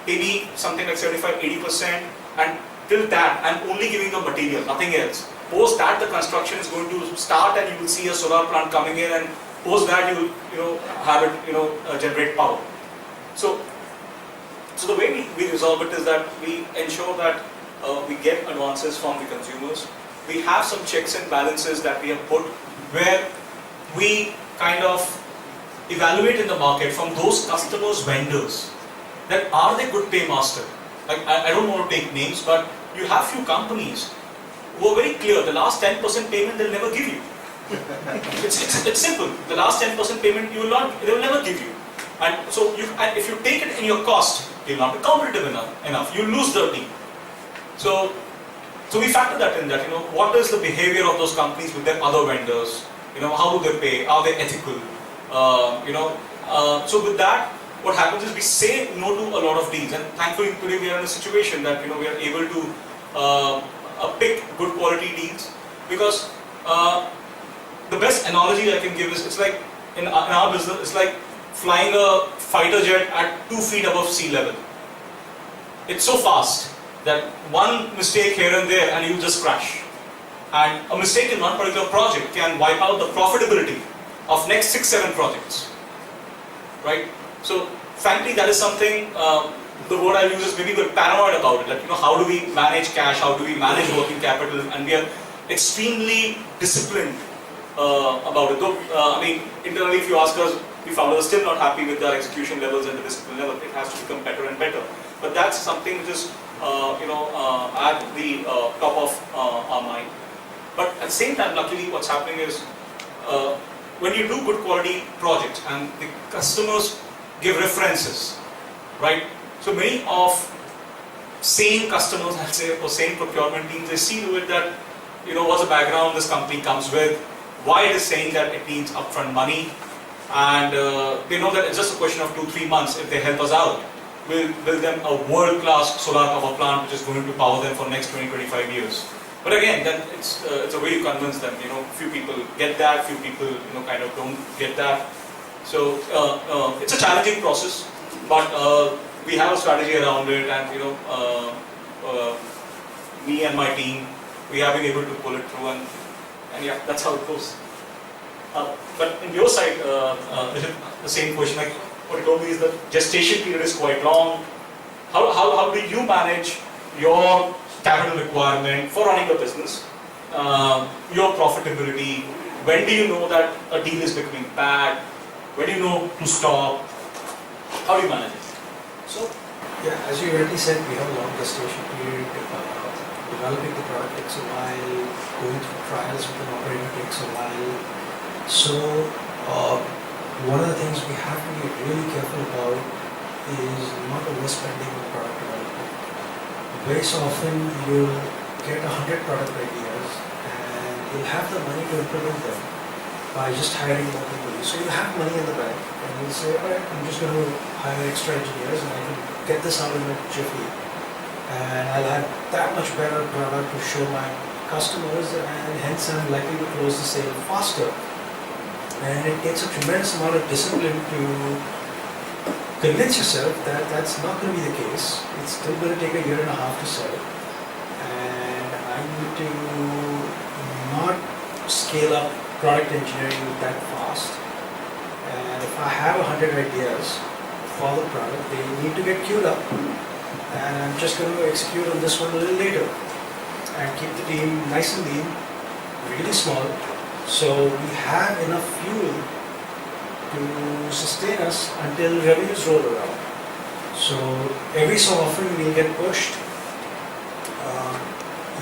maybe something like 75-80%, and till that I'm only giving the material, nothing else. Post that the construction is going to start, and you will see a solar plant coming in, and post that you will have it generate power. So the way we resolve it is that we ensure that we get advances from the consumers. We have some checks and balances that we have put, where we kind of evaluate in the market from those customers, vendors, that are they good paymaster? Like, I don't want to take names, but you have few companies who are very clear, the last 10% payment they'll never give you. It's simple. The last 10% payment they will never give you. And so and if you take it in your cost, you'll not be competitive enough. You lose the deal. So we factor that in, that what is the behavior of those companies with their other vendors? How do they pay? Are they ethical? So with that, what happens is we say no to a lot of deals, and thankfully today we are in a situation that we are able to pick good quality deals, because the best analogy I can give is, it's like in our business, it's like flying a fighter jet at 2 feet above sea level. It's so fast that one mistake here and there and you just crash. And a mistake in one particular project can wipe out the profitability of next 6-7 projects. Right? So frankly, that is something, the word I use is maybe we're paranoid about it. That how do we manage cash, how do we manage working capital, and we are extremely disciplined about it. Though, internally if you ask us, we found are still not happy with our execution levels and the discipline level. It has to become better and better. But that's something which is, at the top of our mind. But at the same time, luckily, what's happening is, when you do good quality projects and the customers give references, right? So many of same customers, I'd say, or same procurement teams, they see to it that, what's the background this company comes with, why it is saying that it needs upfront money, and they know that it's just a question of 2-3 months. If they help us out, we'll build them a world-class solar power plant which is going to power them for next 20-25 years. But again, then it's a way to convince them. Few people get that, few people kind of don't get that. So it's a challenging process, but we have a strategy around it, and me and my team, we have been able to pull it through, and yeah, that's how it goes. But in your side, the same question, like what you told me is the gestation period is quite long. How do you manage your capital requirement for running a business, your profitability? When do you know that a deal is becoming bad? When do you know to stop? How do you manage it? So, yeah, as you already said, we have a long gestation period. Developing the product takes a while. Going through trials with an operator takes a while. So, one of the things we have to be really careful about is not overspending on product development. Very so often you'll get 100 product ideas and you'll have the money to implement them by just hiring more people. So you have money in the bank and you'll say, alright, I'm just going to hire extra engineers and I can get this out in a jiffy. And I'll have that much better product to show my customers, and hence I'm likely to close the sale faster. And it takes a tremendous amount of discipline to convince yourself that that's not going to be the case. It's still going to take a 1.5 years to sell. And I need to not scale up product engineering that fast. And if I have 100 ideas for the product, they need to get queued up. And I'm just going to execute on this one a little later. And keep the team nice and lean, really small. So we have enough fuel to sustain us until revenues roll around. So every so often we'll get pushed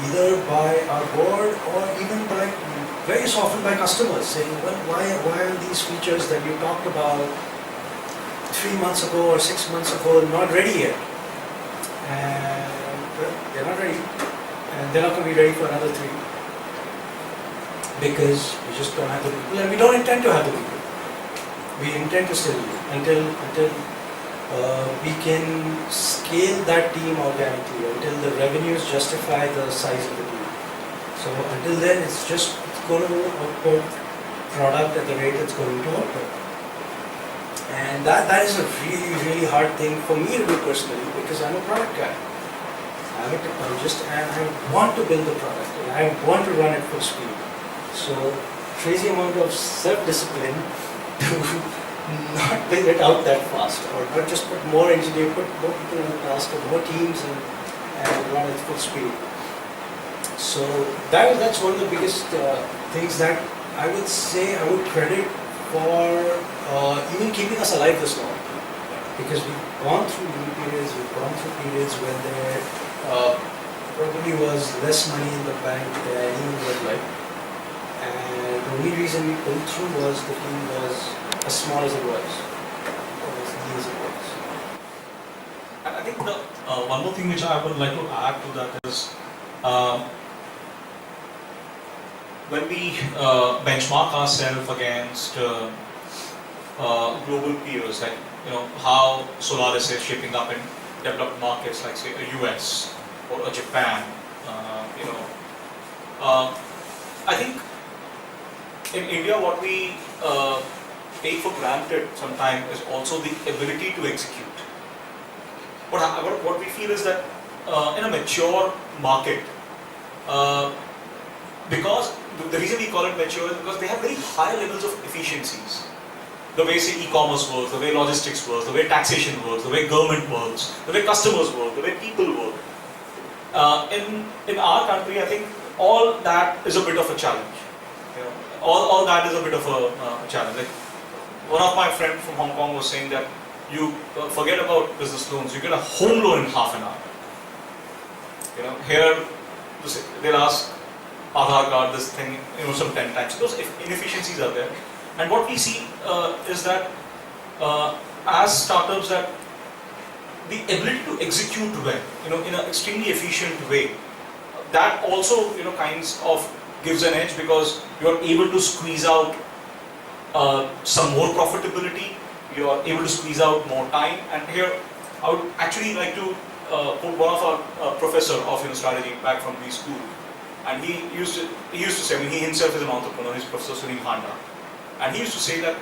either by our board or even by very so often by customers saying, well, why are these features that you talked about 3 months ago or 6 months ago not ready yet? And well, they're not ready, and they're not going to be ready for another 3. Because we just don't have the people, and we don't intend to have the people. We intend to still until we can scale that team organically, until the revenues justify the size of the team. So until then, it's going to output product at the rate it's going to output. And that is a really, really hard thing for me to do personally, because I'm a product guy. I'm a technologist, and I want to build the product, and I want to run it full speed. So, crazy amount of self-discipline to not build it out that fast, or not just put more engineers, put more people in the task, or more teams, and run at full speed. So that's one of the biggest things that I would say I would credit for even keeping us alive this long, because we've gone through lean periods, we've gone through periods when probably was less money in the bank than anyone would like. And the only reason we pulled through was the team was as small as it was, or as lean as it was. I think the one more thing which I would like to add to that is when we benchmark ourselves against global peers, like how Solaris is shaping up in developed markets like say a US or a Japan, I think in India what we take for granted sometimes is also the ability to execute. What we feel is that in a mature market, because the reason we call it mature is because they have very high levels of efficiencies. The way say e-commerce works, the way logistics works, the way taxation works, the way government works, the way customers work, the way people work. In our country, I think all that is a bit of a challenge. All that is a bit of a challenge. Like one of my friends from Hong Kong was saying that you forget about business loans, you get a home loan in half an hour. Here they'll ask Aadhaar card, this thing, some 10 times. Those inefficiencies are there. And what we see is that as startups, that the ability to execute well, in an extremely efficient way, that also, kinds of gives an edge because you are able to squeeze out some more profitability, you are able to squeeze out more time. And here, I would actually like to put one of our professor of strategy back from the school, and he used to say, he himself is an entrepreneur, he's Professor Sunil Handa, and he used to say that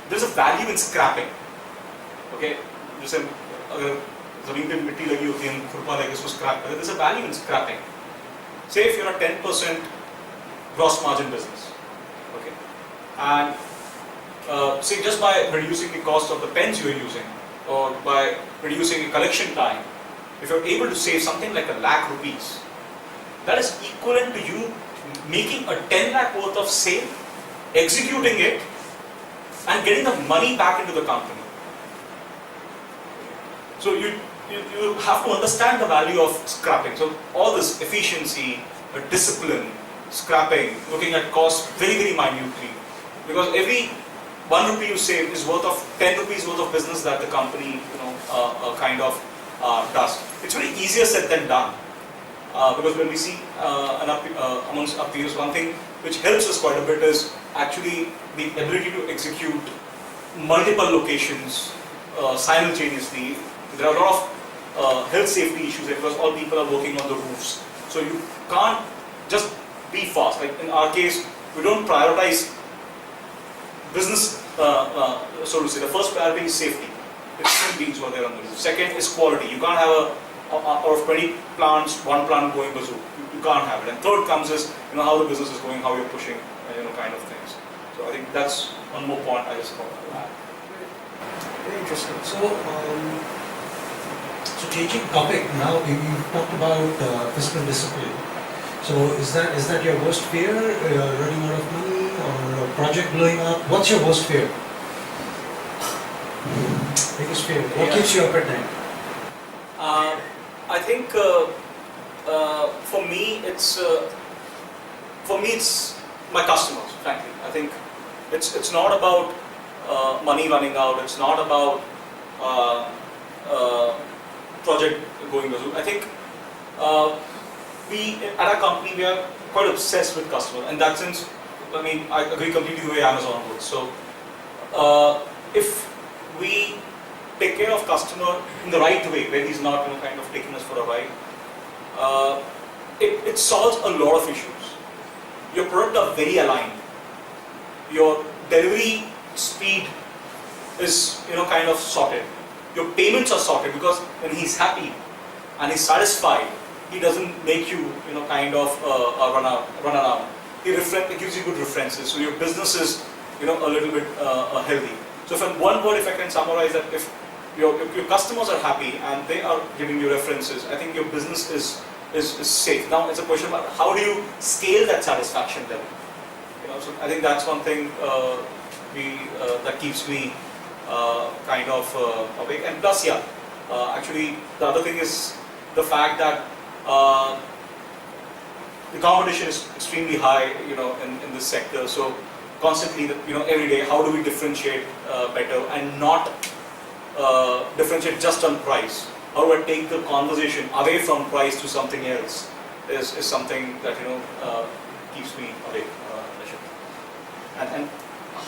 there's a value in scrapping. Okay, जैसे अगर ज़मीन पे मिट्टी लगी होती है, खुरपा लगे उसको scrap करें, there's a value in scrapping. Say if you're a 10% gross margin business, okay, and say just by reducing the cost of the pens you are using, or by reducing the collection time, if you're able to save something like ₹1 lakh, that is equivalent to you making a 10 lakh worth of sale, executing it, and getting the money back into the company. So you have to understand the value of scrapping. So all this efficiency, discipline, scrapping, looking at cost very, very minutely, because every ₹1 you save is worth of 10 rupees worth of business that the company kind of does. It's very easier said than done, because when we see amongst our peers, one thing which helps us quite a bit is actually the ability to execute multiple locations simultaneously. There are a lot of health safety issues because all people are working on the roofs, so you can't just be fast. Like in our case, we don't prioritize business, so to say. The first priority is safety. It's human beings who are there on the roof. Second is quality. You can't have out of 20 plants, one plant going bazoo. You can't have it. And third comes is how the business is going, how you're pushing, kind of things. So I think that's one more point I just thought I would add. Very interesting. So changing topic now, you talked about fiscal discipline. So is that your worst fear? Running out of money or a project blowing up? What's your worst fear? Biggest fear. What keeps you up at night? I think for me it's my customers. Frankly, I think it's not about money running out. It's not about project going bazoo. I think we at our company we are quite obsessed with customers. In that sense, I agree completely the way Amazon works. So if we take care of customer in the right way, where he's not kind of taking us for a ride, it solves a lot of issues. Your product are very aligned. Your delivery speed is kind of sorted. Your payments are sorted because when he's happy and he's satisfied, he doesn't make you kind of run around. He gives you good references, so your business is a little bit healthy. So in one word, if I can summarize that, if your customers are happy and they are giving you references, I think your business is safe. Now it's a question about how do you scale that satisfaction level. So I think that's one thing that keeps me kind of awake. And plus, actually the other thing is the fact that the competition is extremely high, in this sector. So constantly, every day, how do we differentiate better and not differentiate just on price? How do I take the conversation away from price to something else? Is something that keeps me awake. And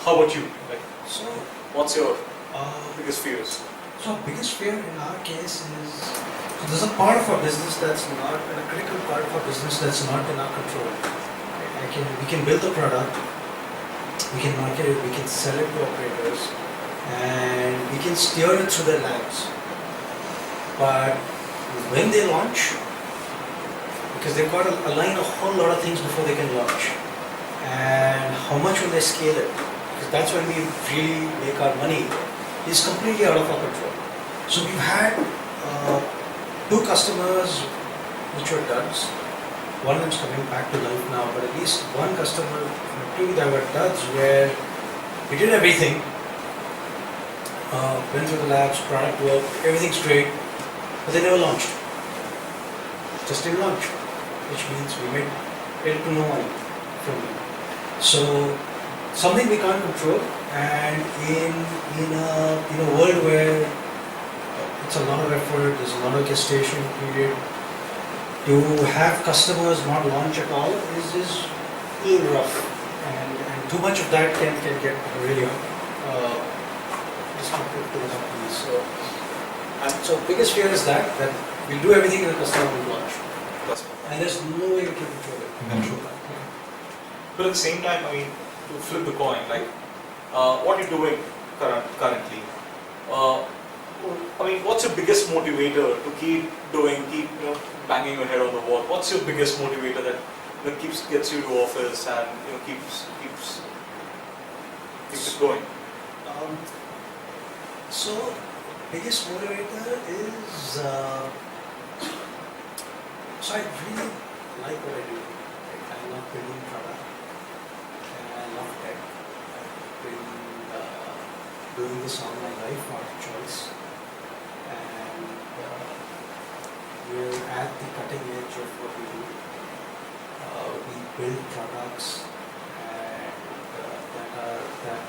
how about you? Like, So, what's your uh, biggest fears? so our biggest fear in our case is, so there's a part of our business that's not, and a critical part of our business that's not in our control. We can build the product, we can market it, we can sell it to operators, and we can steer it through their labs. But when they launch, because they've got to align a whole lot of things before they can launch, and how much will they scale it? Because that's when we really make our money. Is completely out of our control. So we've had 2 customers which were duds. One of them's coming back to life now, but at least one customer, 2 that were duds, where we did everything, went through the labs, product work, everything's great, but they never launched. Just didn't launch, which means we made it to no money from them. So something we can't control, and in a world where it's a lot of effort, there's a lot of gestation period, to have customers not launch at all is a little rough, and too much of that can get really destructive to the company. So biggest fear is that we'll do everything and the customer will launch, and there's no way we can control it. Control that. But at the same time, to flip the coin, like what you're doing currently, what's your biggest motivator to keep doing, keep banging your head on the wall? What's your biggest motivator that gets you to office and keeps it going? So biggest motivator is so I really like what I do. I love building product, and I love tech. I've been doing this all my life, not a choice, and we're at the cutting edge of what we do. We build products that,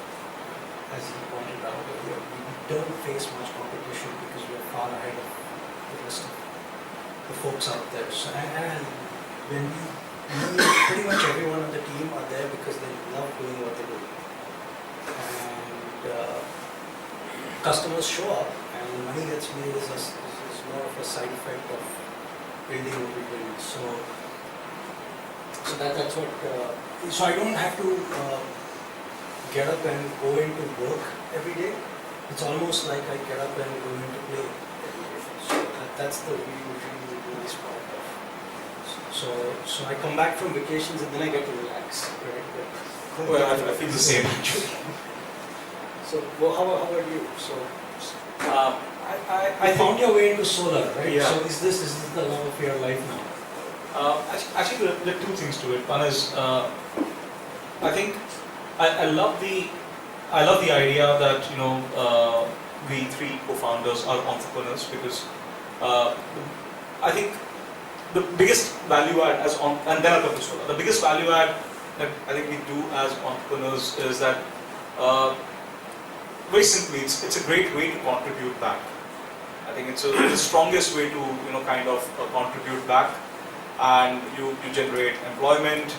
as you pointed out earlier, we don't face much competition because we're far ahead of the rest of the folks out there. So, and when pretty much everyone on the team are there because they love doing what they do. And customers show up, and the money gets made is more of a side effect of building what we build. So that's what. So I don't have to get up and go into work every day. It's almost like I get up and go into play every day. So that's the really nice part of. So I come back from vacations and then I get to relax. Right? Well, I feel the same actually. So how about you? So I found your way into solar, right? Yeah. So is this the love of your life now? Actually, there are 2 things to it. One is, I think I love the idea that we 3 co-founders are entrepreneurs, because I think the biggest value add and then I'll come to solar. The biggest value add that I think we do as entrepreneurs is that very simply, it's a great way to contribute back. I think it's the strongest way to kind of contribute back, and you generate employment,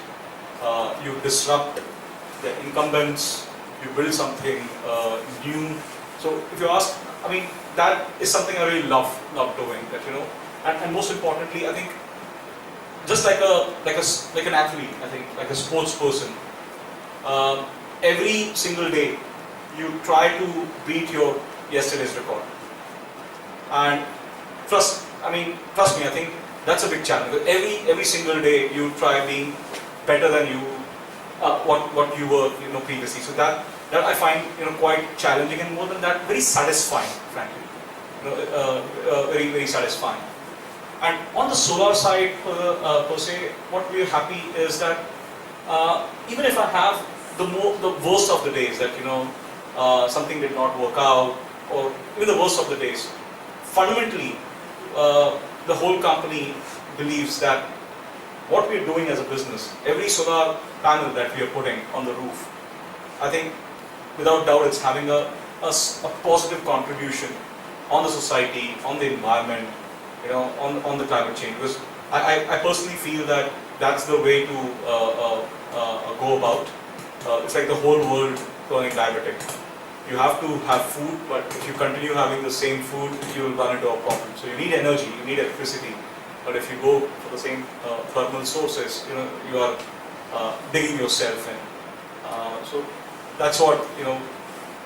you disrupt the incumbents, you build something new. So if you ask, that is something I really love doing. That and most importantly, I think just like an athlete, I think like a sports person, every single day you try to beat your yesterday's record. And trust me, I think that's a big challenge. Every single day you try being better than what you were previously. So that I find quite challenging, and more than that, very satisfying, frankly. Very very satisfying. And on the solar side, per se, what we're happy is that even if I have the worst of the days, that something did not work out, or even the worst of the days, fundamentally the whole company believes that what we're doing as a business, every solar panel that we are putting on the roof, I think without doubt it's having a positive contribution on the society, on the environment, on the climate change. Because I personally feel that that's the way to go about. It's like the whole world turning diabetic. You have to have food, but if you continue having the same food, you will run into a problem. So you need energy, you need electricity. But if you go for the same thermal sources, you are digging yourself in. So that's what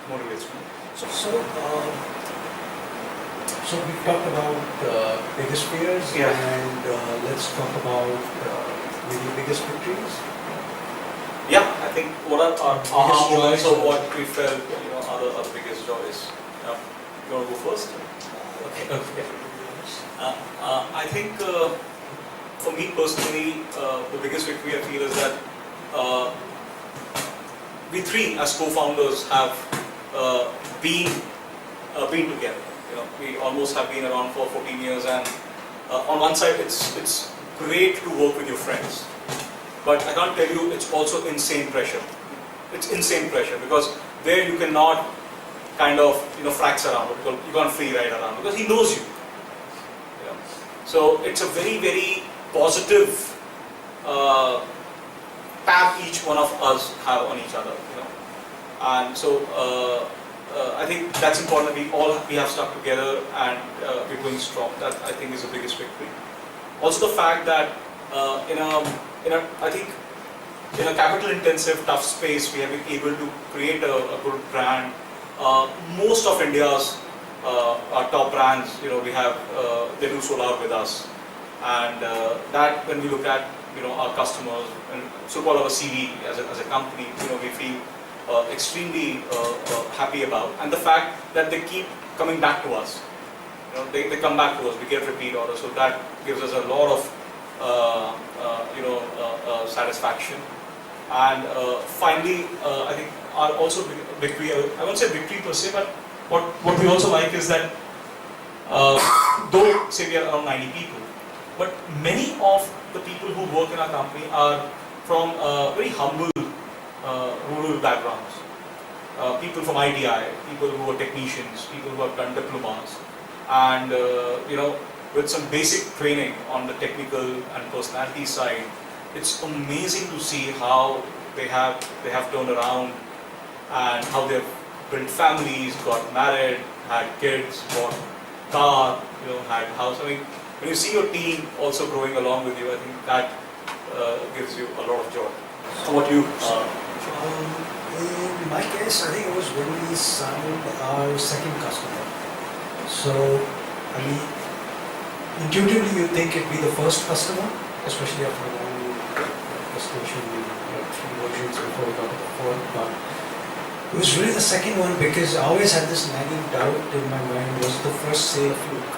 motivates me. So we've talked about biggest fears, Yeah. and let's talk about maybe biggest victories. Yeah, I think what are our Biggest moments joys of or- what we felt, are the biggest joys. You want to go first? Okay. I think for me personally, the biggest victory I feel is that we three as co-founders have been together. We almost have been around for 14 years, and on one side it's great to work with your friends, but I can't tell you it's also insane pressure. It's insane pressure because there you cannot kind of flax around, because you can't free ride around because he knows you. So it's a very, very positive tap each one of us have on each other, and so I think that's important. We have stuck together and we're going strong. That I think is the biggest victory. Also the fact that I think in a capital-intensive, tough space, we have been able to create a good brand. Most of India's our top brands, we have they do solar with us, and that when we look at our customers and so-called our CV as a company, we feel extremely happy about, and the fact that they keep coming back to us. They come back to us. We get repeat orders, so that gives us a lot of satisfaction. And finally, I think our also victory. I won't say victory per se, but what we also like is that though say we are around 90 people, but many of the people who work in our company are from very humble rural backgrounds. People from ITI, people who are technicians, people who have done diplomas, and with some basic training on the technical and personality side. It's amazing to see how they have turned around and how they've built families, got married, had kids, bought car, had house. I mean, when you see your team also growing along with you, I think that gives you a lot of joy. How about you? In my case, I think it was when we signed our second customer. So, I mean, intuitively you think it'd be the first customer, especially after a long presentation, 3 versions before we got to the fourth, but it was really the second one because I always had this nagging doubt in my mind, was the first sale a fluke?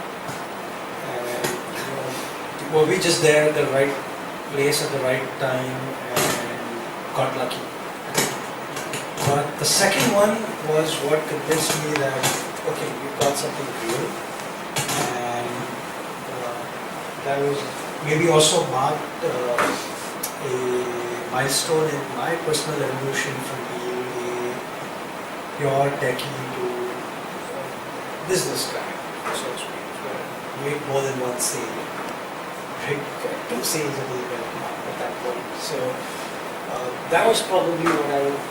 And were we just there at the right place at the right time and got lucky? But the second one was what convinced me that, okay, we've got something real, and that was maybe also marked a milestone in my personal evolution from being a pure techie to business guy, so to speak. So I made more than one sale, right? 2 sales a day at that point. So that was probably what I would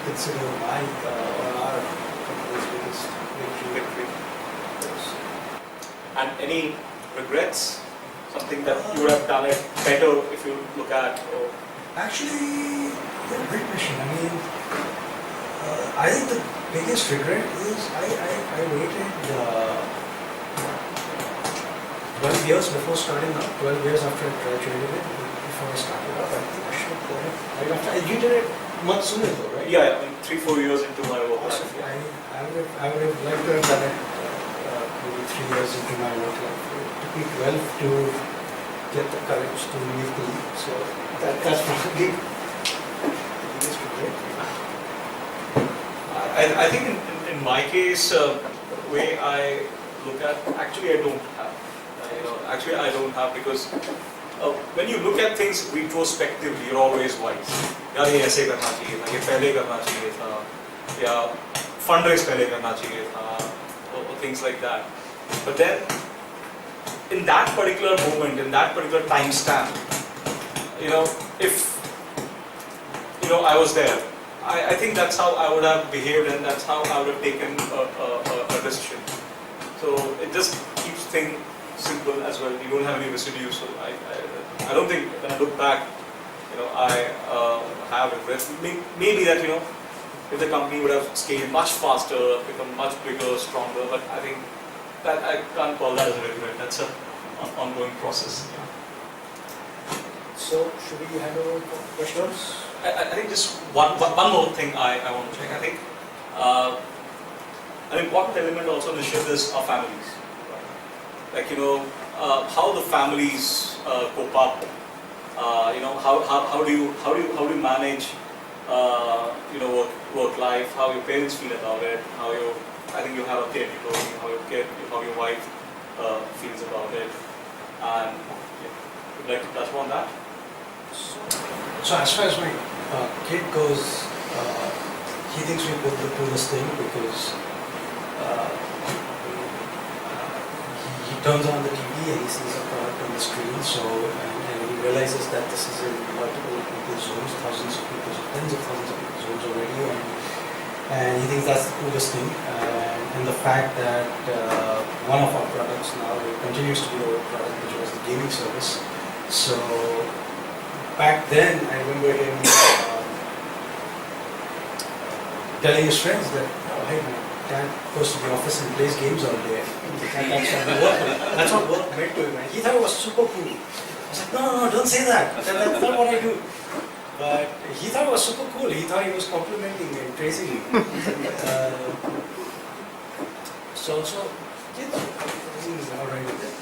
consider my or our company's biggest victory. And any regrets? Something that you would have done it better if you look at? Or Actually, yeah, great question. I mean, I think the biggest regret is I waited 12 years before starting up, 12 years after I graduated, before I started up. I think I should have done it right after. You did it much sooner though, right? yeah, I mean, 3-4 years into my work life. Awesome. I would have liked to have done it maybe 3 years into my work life. It took me 12 to get the courage to leave the league. So that's probably the biggest regret. I think in my case, the way I look at, actually I don't have, Actually, I don't have, because when you look at things retrospectively, you're always wise. यार ये ऐसे करना चाहिए था, ये पहले करना चाहिए था, या fundraise पहले करना चाहिए था, or things like that. But then, in that particular moment, in that particular time stamp, if I was there, I think that's how I would have behaved, and that's how I would have taken a decision. So it just keeps things simple as well. You don't have any residue. So I don't think when I look back, I have regrets. Maybe that if the company would have scaled much faster, become much bigger, stronger. But I think that I can't call that as a regret. That's an ongoing process. Yeah. So should we hand over for questions? I think just one more thing I want to check. I think an important element also, Nishith, is our families. Like how the families cope up. How do you manage work life? How your parents feel about it? I think you have a kid. You told me how your wife feels about it. And would you like to touch upon that? So as far as my kid goes, he thinks we both the coolest thing, because he turns on the TV and he sees a product on the screen. So and he realizes that this is in multiple people's homes, thousands of people's, tens of thousands of people's homes already, and he thinks that's the coolest thing. And the fact that one of our products now continues to be our product, which was the gaming service. So back then, I remember him telling his friends that, oh, hey, my dad goes to the office and plays games all day. That's what work meant to him. And he thought it was super cool. I was like, no, don't say that. That's not what I do. But he thought it was super cool. He thought he was complimenting me and praising me. So kids, is all right with it.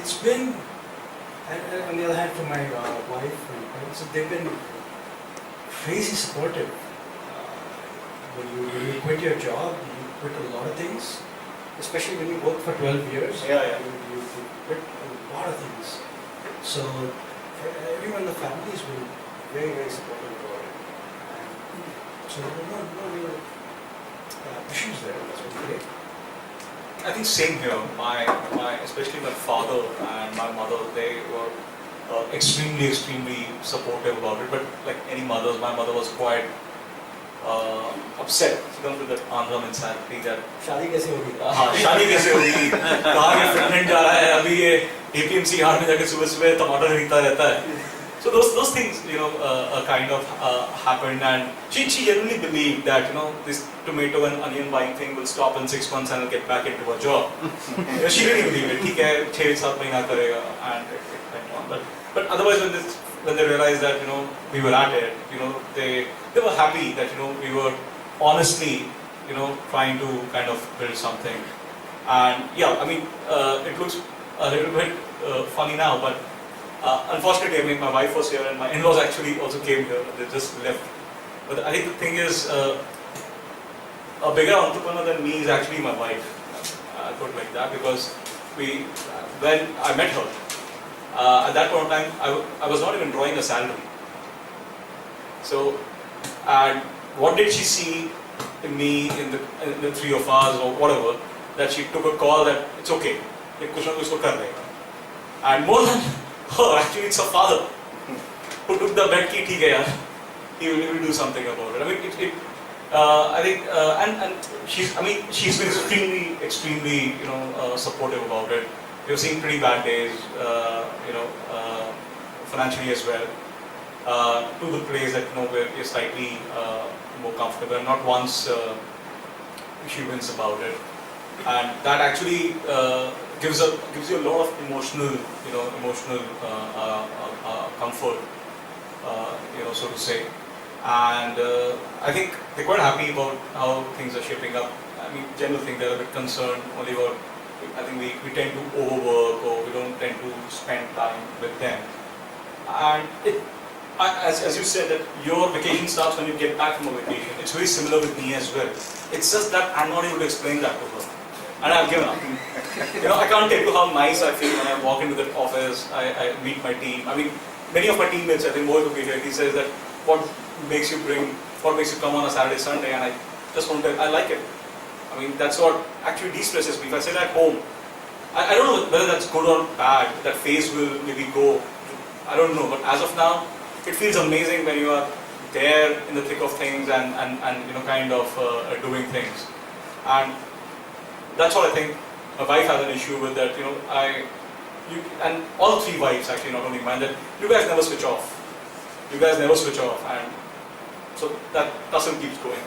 It's been, and on the other hand, for my wife and parents, they've been crazy supportive. When you quit your job, you quit a lot of things, especially when you work for 12 years. Yeah. You quit a lot of things. So everyone in the family has been very, very supportive about it. And so there were no real issues there. That's been great. I think same here. My especially my father and my mother, they were extremely supportive about it. But like any mothers, my mother was quite upset. She comes with that Andhra mentality that शादी कैसे होगी? हाँ, शादी कैसे होगी? कहाँ ये friend जा रहा है? अभी ये APMC हाट में जाके सुबह टमाटर खरीदता रहता है. So those things, kind of happened, and she genuinely believed that this tomato and onion buying thing will stop in 6 months and I'll get back into a job. She really believed it. ठीक है, 6-7 महीना करेगा, and it went on. But otherwise, when they realized that we were at it, they were happy that we were honestly trying to kind of build something. And yeah, I mean it looks a little bit funny now, but unfortunately, I mean, my wife was here and my in-laws actually also came here. They just left. But I think the thing is, a bigger entrepreneur than me is actually my wife. I put it like that, because when I met her, at that point of time, I was not even drawing a salary. So, and what did she see in me, in the 3 of us or whatever, that she took a call that it's okay, kuch na kuch to kar lega. And more than her, actually it's her father who took the bet ki theek hai yaar, he will do something about it. I mean, I think, and she's been extremely, supportive about it. We've seen pretty bad days, financially as well. To the place that we're slightly more comfortable. And not once she wins about it, and that actually gives you a lot of emotional comfort, so to say. And I think they're quite happy about how things are shaping up. I mean, general thing, they're a bit concerned only about. I think we tend to overwork, or we don't tend to spend time with them. And as you said, that your vacation starts when you get back from a vacation. It's very similar with me as well. It's just that I'm not able to explain that to her. and I've given up. I can't tell you how nice I feel when I walk into the office, I meet my team. I mean, many of my teammates, I think Mohit will be here, he says that what makes you come on a Saturday, Sunday, and I just want to tell, I like it. I mean, that's what actually de-stresses me. If I sit at home, I don't know whether that's good or bad, that phase will maybe go, I don't know, but as of now, it feels amazing when you are there in the thick of things and kind of doing things. And that's what I think my wife has an issue with, that, and all three wives actually, not only mine, that you guys never switch off. You guys never switch off, and so that tussle keeps going.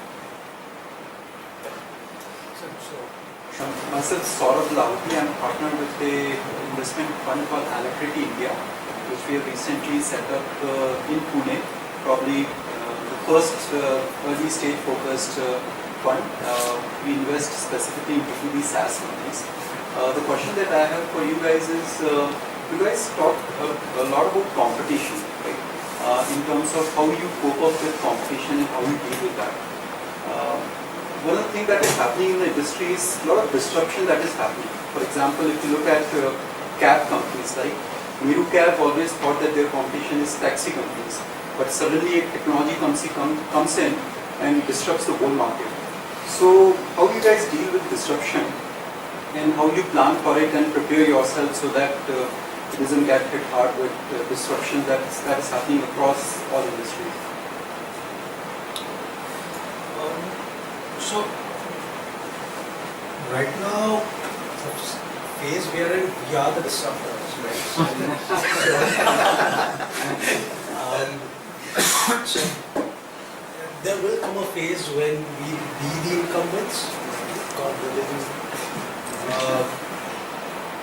Myself, Saurabh Lavati, I'm partnered with a investment fund called Alacrity India, which we have recently set up in Pune, probably the first early stage focused fund. We invest specifically in B2B SaaS companies. The question that I have for you guys is, you guys talk a lot about competition, right? In terms of how you cope up with competition and how you deal with that. One of the things that is happening in the industry is a lot of disruption that is happening. For example, if you look at cab companies, like Miru Cab always thought that their competition is taxi companies, but suddenly a technology comes in and disrupts the whole market. So how do you guys deal with disruption, and how you plan for it and prepare yourself so that it doesn't get hit hard with disruption that is happening across all industries? So, right now, the phase we are in, we are the disruptors, right? So, there will come a phase when we be the incumbents, God willing.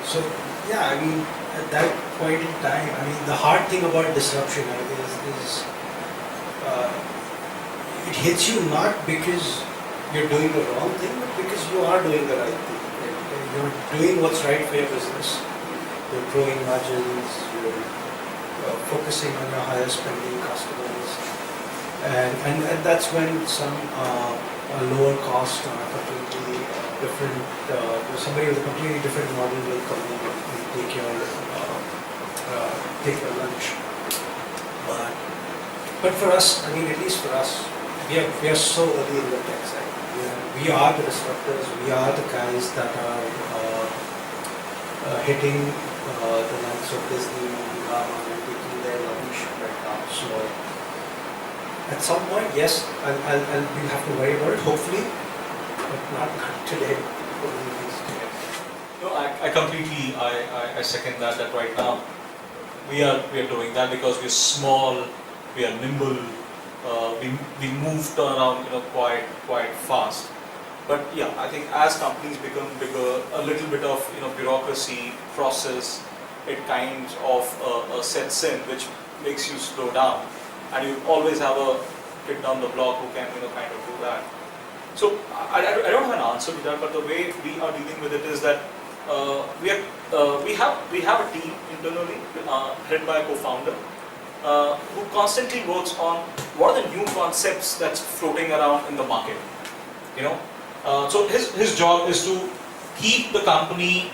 So, yeah, I mean, at that point in time, I mean, the hard thing about disruption is it hits you not because you're doing the wrong thing, but because you are doing the right thing. Right? You're doing what's right for your business. You're growing margins, you're focusing on your higher spending customers. And that's when some lower cost on a completely different, somebody with a completely different model will come in and take your lunch. But for us, I mean, at least for us, we are so early in the tech side. We are the disruptors. We are the guys that are hitting the likes of Disney and and taking their lunch right now. So at some point, yes, we'll have to worry about it. Hopefully, but not today. No, I completely I second that right now we are doing that because we're small, we are nimble, we move around quite fast. But yeah, I think as companies become bigger, a little bit of bureaucracy, process, it kind of sets in, which makes you slow down, and you always have a kid down the block who can kind of do that. So I don't have an answer to that, but the way we are dealing with it is that we have a team internally headed by a co-founder who constantly works on what are the new concepts that's floating around in the market. So his job is to keep the company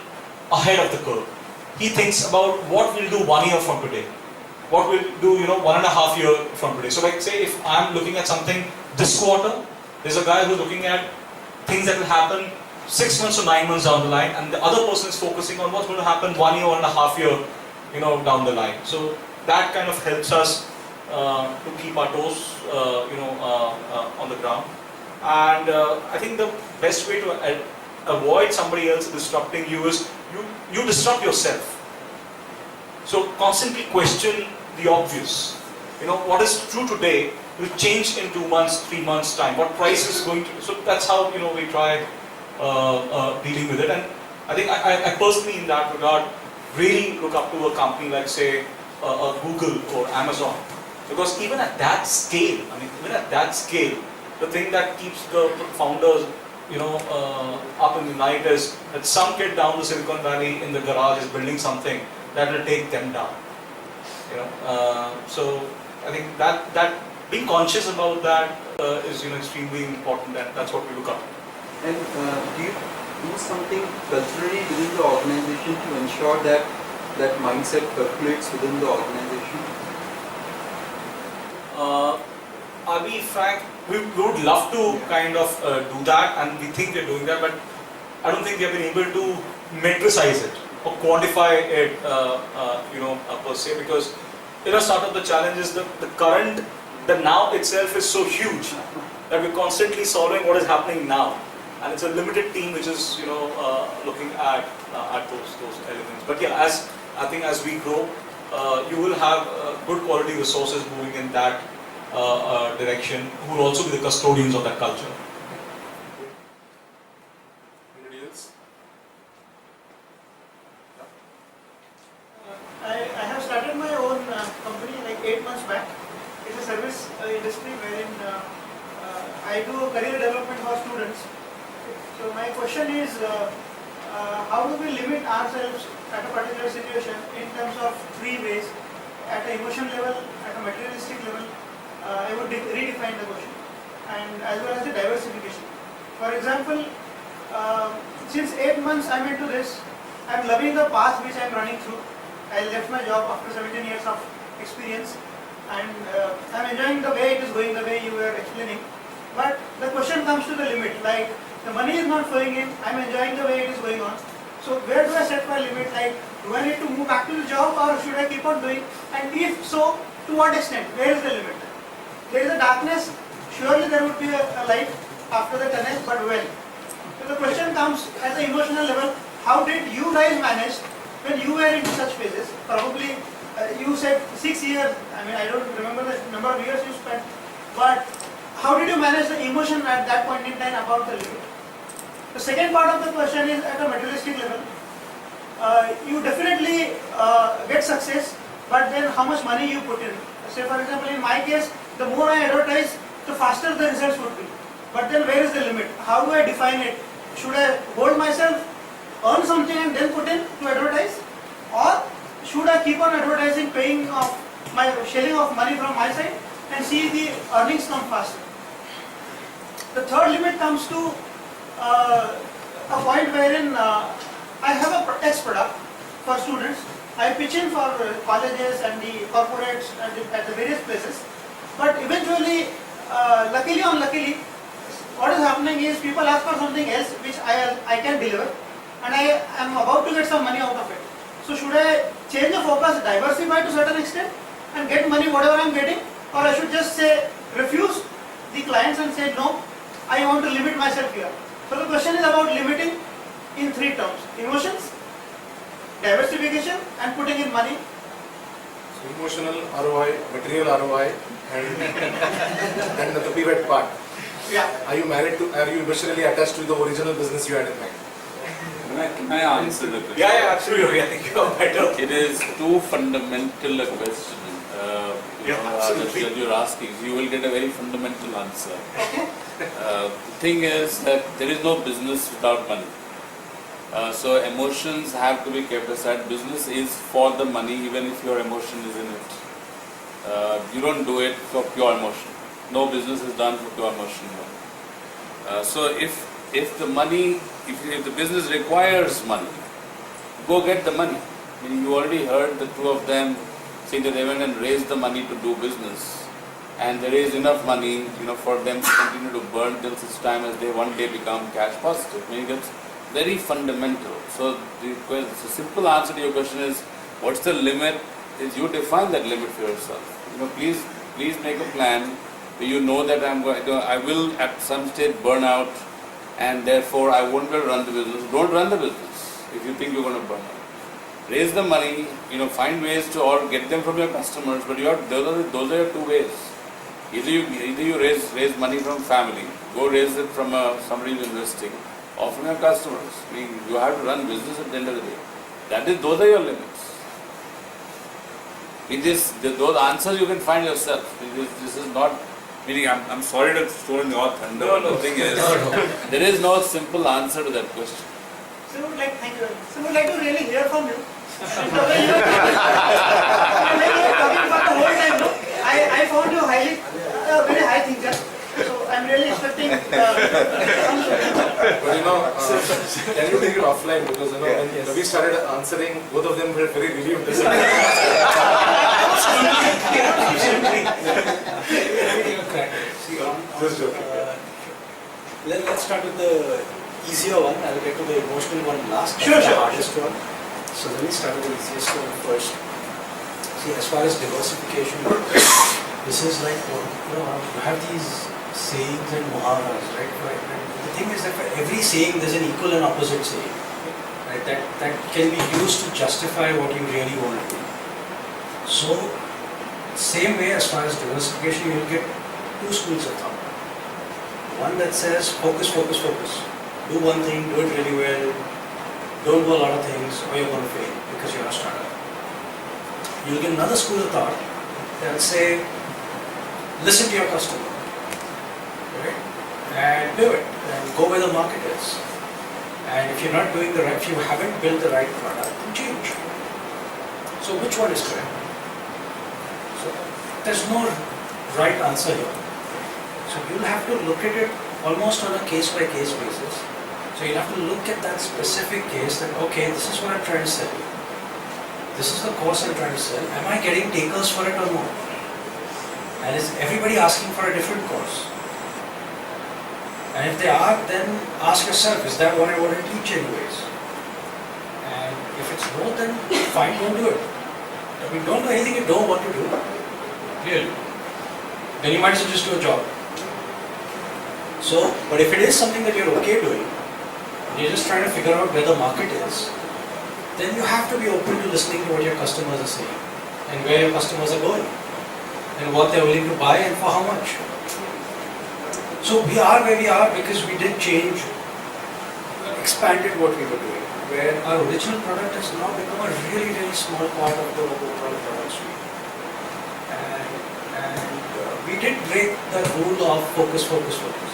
ahead of the curve. He thinks about what we'll do 1 year from today, what we'll do 1.5 years from today. So like say if I'm looking at something this quarter, there's a guy who's looking at things that will happen 6 months to 9 months down the line, and the other person is focusing on what's going to happen 1 year, 1.5 year, down the line. So that kind of helps us to keep our toes, on the ground. And I think the best way to avoid somebody else disrupting you is you disrupt yourself. So constantly question the obvious. What is true today will change in 2 months, 3 months time. What price is going to? So that's how we try dealing with it. And I think I personally, in that regard, really look up to a company like say a Google or Amazon, because even at that scale, the thing that keeps the founders, up in the night is that some kid down the Silicon Valley in the garage is building something that will take them down. So I think that being conscious about that is extremely important, and that's what we look up. And do something culturally within the organization to ensure that that mindset percolates within the organization? I'll be frank, we would love to kind of do that, and we think we're doing that, but I don't think we have been able to metricize it or quantify it, per se, because in a startup the challenge is the now itself is so huge that we're constantly solving what is happening now, and it's a limited team which is looking at those elements. But yeah, as we grow, you will have good quality resources moving in that direction, who will also be the custodians of that culture. Anybody else? I have started my own company like 8 months back. It's a service industry wherein I do career development for students. So my question is, how do we limit ourselves at a particular situation in terms of 3 ways? At an emotion level, at a materialistic level, I would redefine the question, and as well as the diversification. For example, since 8 months I'm into this, I'm loving the path which I'm running through. I left my job after 17 years of experience, and I'm enjoying the way it is going, the way you were explaining. But the question comes to the limit, like the money is not flowing in, I'm enjoying the way it is going on. So where do I set my limit? Like, do I need to move back to the job, or should I keep on doing? And if so, to what extent? Where is the limit? There is a darkness, surely there would be a light after the tunnel, but when? So the question comes at the emotional level, how did you guys manage when you were into such phases? Probably you said 6 years, I don't remember the number of years you spent, but how did you manage the emotion at that point in time about the limit? The second part of the question is at a materialistic level. You definitely get success, but then how much money you put in? Say for example, in my case, the more I advertise, the faster the results would be. But then where is the limit? How do I define it? Should I hold myself, earn something and then put in to advertise? Or should I keep on advertising, paying off my shelling of money from my side and see the earnings come faster? The third limit comes to a point wherein I have a X product for students. I pitch in for colleges and the corporates and at the various places. But eventually, luckily or unluckily, what is happening is people ask for something else which I can deliver, and I am about to get some money out of it. So should I change the focus, diversify to a certain extent and get money whatever I am getting, or I should just say refuse the clients and say no, I want to limit myself here. So the question is about limiting in 3 terms: emotions, diversification and putting in money. So emotional ROI, material ROI, and the pivot part. Yeah. Are you emotionally attached to the original business you had in mind? Can I answer the question? Yeah, absolutely. I think you're better. It is too fundamental a question. Absolutely. That you're asking. You will get a very fundamental answer. The thing is that there is no business without money. So emotions have to be kept aside. Business is for the money, even if your emotion is in it. You don't do it for pure emotion. No business is done for pure emotion. So if the money, if the business requires money, go get the money. I mean, you already heard the 2 of them saying that they went and raised the money to do business, and they raised enough money, for them to continue to burn till such time as they one day become cash positive. I mean, that's very fundamental. So the simple answer to your question is, what's the limit? Is you define that limit for yourself. Please make a plan where you know that I will at some stage burn out, and therefore I won't be able to run the business. Don't run the business if you think you're going to burn out. Raise the money, find ways to or get them from your customers, but those are your 2 ways. Either you raise money from family, go raise it from somebody who's investing, or from your customers. I mean, you have to run business at the end of the day. Those are your limits. Those answers you can find yourself. This is not, meaning I'm sorry to steal your thunder. No. The thing is, there is no simple answer to that question. So thank you. So would like to really hear from you. The way you were talking about the whole time, I found you very high thinker. So I'm really expecting some. But can you take it offline, because when we started answering, both of them were very relieved. Just joking. Let's start with the easier one. I'll get to the emotional one last. Sure, The sure. hardest one. So let me start with the easiest one first. See, as far as diversification, this is like, you have these sayings and muharas, right? And the thing is that for every saying, there's an equal and opposite saying, right? That can be used to justify what you really want to do. So, same way as far as diversification, you'll get two schools of thought. One that says focus, focus, focus. Do one thing, do it really well. Don't do a lot of things, or you're going to fail because you're a startup. You'll get another school of thought that will say, listen to your customer, right? And do it, and go where the market is. And if you're not doing the right, if you haven't built the right product, then change. So which one is correct? So there's no right answer here. So you'll have to look at it almost on a case-by-case basis. So you'll have to look at that specific case that, okay, this is what I'm trying to sell. This is the course I'm trying to sell. Am I getting takers for it or not? And is everybody asking for a different course? And if they are, then ask yourself, is that what I want to teach anyways? And if it's no, then fine, don't do it. I mean, don't do anything you don't want to do. Really. Then you might as well just do a job. So, but if it is something that you're okay doing, you're just trying to figure out where the market is, then you have to be open to listening to what your customers are saying and where your customers are going and what they're willing to buy and for how much. So we are where we are because we did change, expanded what we were doing, where our original product has now become a really, really small part of the overall product suite. And we did break the rule of focus, focus, focus.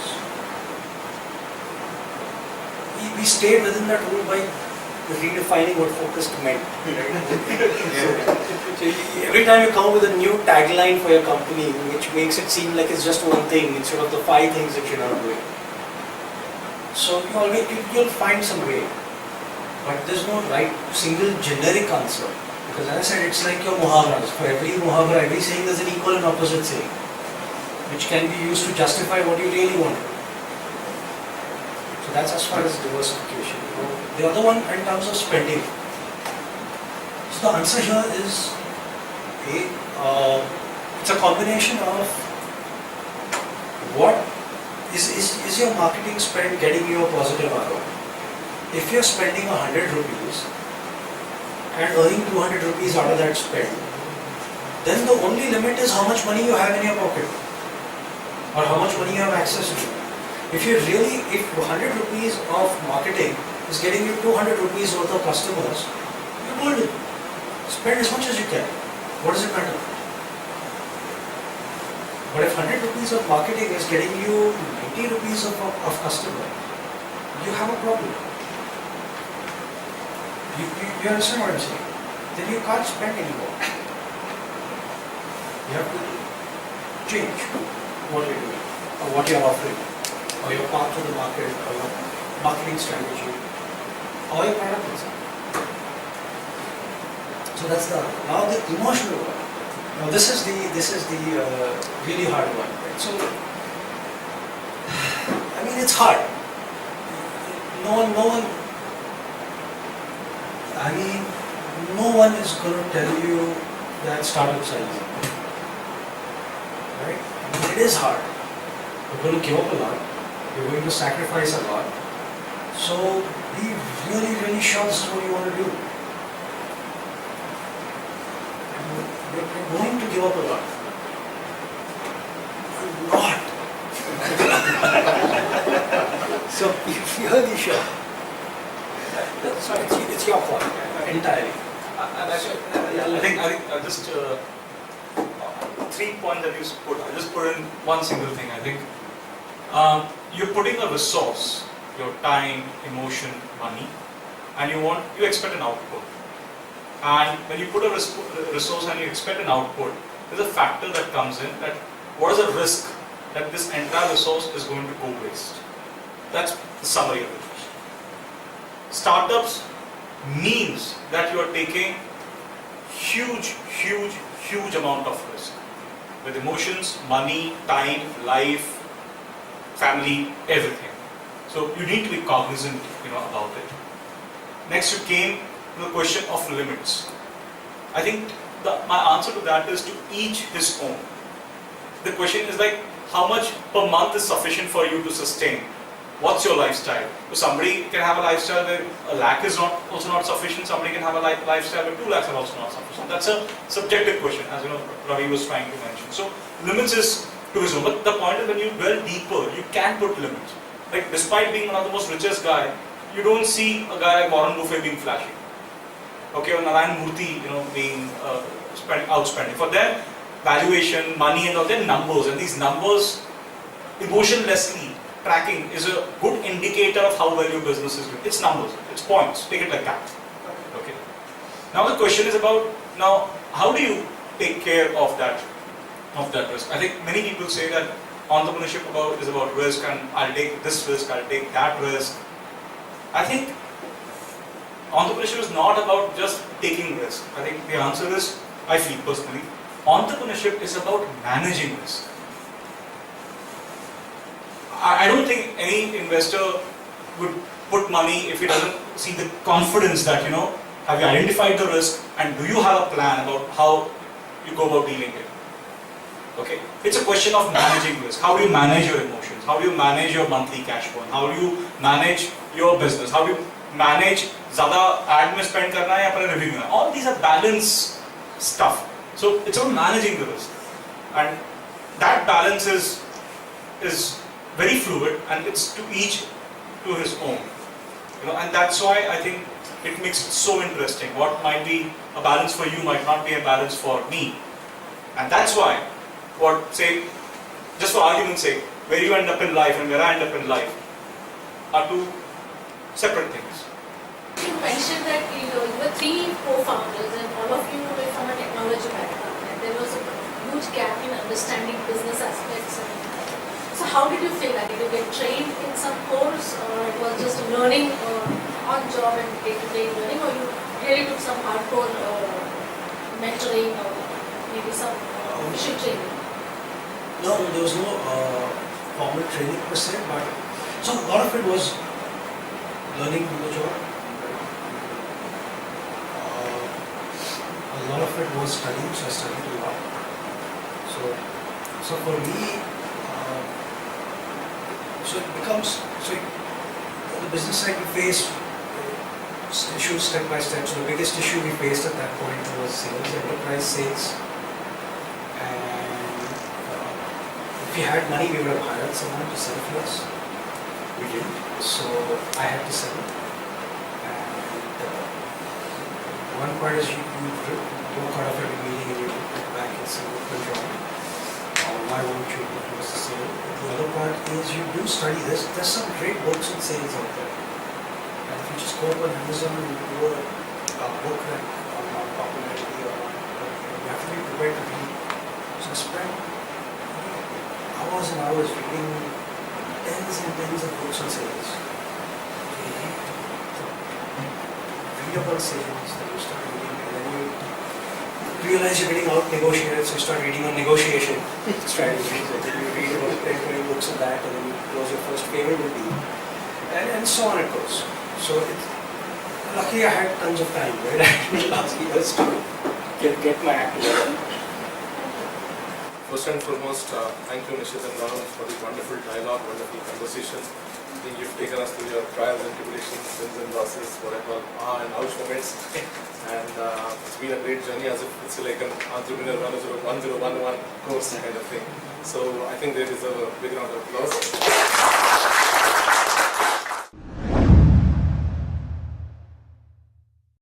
We stayed within that rule by redefining what focused meant. Right? So every time you come up with a new tagline for your company, which makes it seem like it's just one thing instead of the 5 things that you're not doing. So you'll find some way, but there's no right single generic answer. Because as I said, it's like your muhavras. For every muhavra, every saying there's an equal and opposite saying, which can be used to justify what you really want. So that's as far as diversification. The other one in terms of spending. So the answer here is it's a combination of what is your marketing spend getting you a positive ROI. If you're spending 100 rupees and earning 200 rupees out of that spend, then the only limit is how much money you have in your pocket or how much money you have access to. If 100 rupees of marketing is getting you 200 rupees worth of customers, you're golden. Spend as much as you can. What does it matter? But if 100 rupees of marketing is getting you 90 rupees of customer, you have a problem. You understand what I'm saying? Then you can't spend anymore. You have to change what you're doing, or what you're offering, or your path to the market, or your marketing strategy, or your product design. So that's now the emotional one. Now this is the really hard one. Right? So I mean it's hard. No one is going to tell you that startups are easy. Right? I mean, it is hard. You're going to give up a lot. You're going to sacrifice a lot. So be really, really sure this is what you want to do. You're going to give up a lot. A lot. So be really sure. Sorry, it's your fault entirely. I think just 3 points that you put. I just put in one single thing. I think you're putting a resource, your time, emotion, money, and you expect an output. And when you put a resource and you expect an output, there's a factor that comes in that what is the risk that this entire resource is going to go waste. That's the summary of it. startups means that you are taking huge amount of risk with emotions, money, time, life, family, everything. So you need to be cognizant, about it. Next, you came to the question of limits. I think my answer to that is to each his own. The question is like, how much per month is sufficient for you to sustain? What's your lifestyle? So somebody can have a lifestyle where a lakh is also not sufficient. Somebody can have a lifestyle where 2 lakhs are also not sufficient. That's a subjective question, as Ravi was trying to mention. So limits is to his own. But the point is, when you dwell deeper, you can put limits. Like, despite being one of the most richest guy, you don't see a guy like Warren Buffett being flashy. Okay, or Narayan Murthy, being outspending. For them, valuation, money, and all, they're numbers, and these numbers, emotionlessly tracking is a good indicator of how well your business is doing. It's numbers, it's points. Take it like that. Okay. Now the question is about how do you take care of that risk? I think many people say that entrepreneurship is about risk, and I'll take this risk, I'll take that risk. I think entrepreneurship is not about just taking risk. I think the answer is, I feel personally, entrepreneurship is about managing risk. I don't think any investor would put money if he doesn't see the confidence that, have you identified the risk and do you have a plan about how you go about dealing it? Okay, it's a question of managing risk. How do you manage your emotions? How do you manage your monthly cash burn? How do you manage your business? How do you manage ज़्यादा ad में spend करना है या अपने revenue में? All these are balance stuff. So it's about managing the risk, and that balance is very fluid, and it's to each to his own. And that's why I think it makes it so interesting. What might be a balance for you might not be a balance for me, and that's why, just for argument's sake, where you end up in life and where I end up in life are two separate things. You mentioned that you were 3 co-founders and all of you were from a technology background, and there was a huge gap in understanding business aspects. So how did you feel? Like, did you get trained in some course, or it was just learning on job and day-to-day learning, or you really took some hardcore mentoring or maybe some official training? No, there was no formal training per se, but so a lot of it was learning on the job. A lot of it was studying, so I studied a lot. So for me, so it becomes, on the business side we face issues step by step. So the biggest issue we faced at that point was sales, enterprise sales. And if we had money, we would have hired someone to sell for us. We didn't, so I had to sell it. And one part is you walk out of every meeting and you look back and say, what's wrong? Why won't you do the sale? The other part is you do study this. There's some great books on sales out there. And if you just go up on Amazon and you do a book like on popularity or you have to be prepared to read. So spend hours and hours reading tens and tens of books on sales. Read about sales, then you start reading, and then you realize you're getting out negotiated, so you start reading on negotiation strategies, and then you read about 10-20 books on that, and then you close your first favorable deal, and so on it goes. So luckily I had tons of time, right? I didn't last years to get my act together. First and foremost, thank you Nishith and Rahul for this wonderful dialogue, wonderful conversation. I think you've taken us through your trials and tribulations, wins and losses, what I call and ouch moments. And it's been a great journey, as if it's like an entrepreneur 1011 course kind of thing. So I think there is a big round of applause.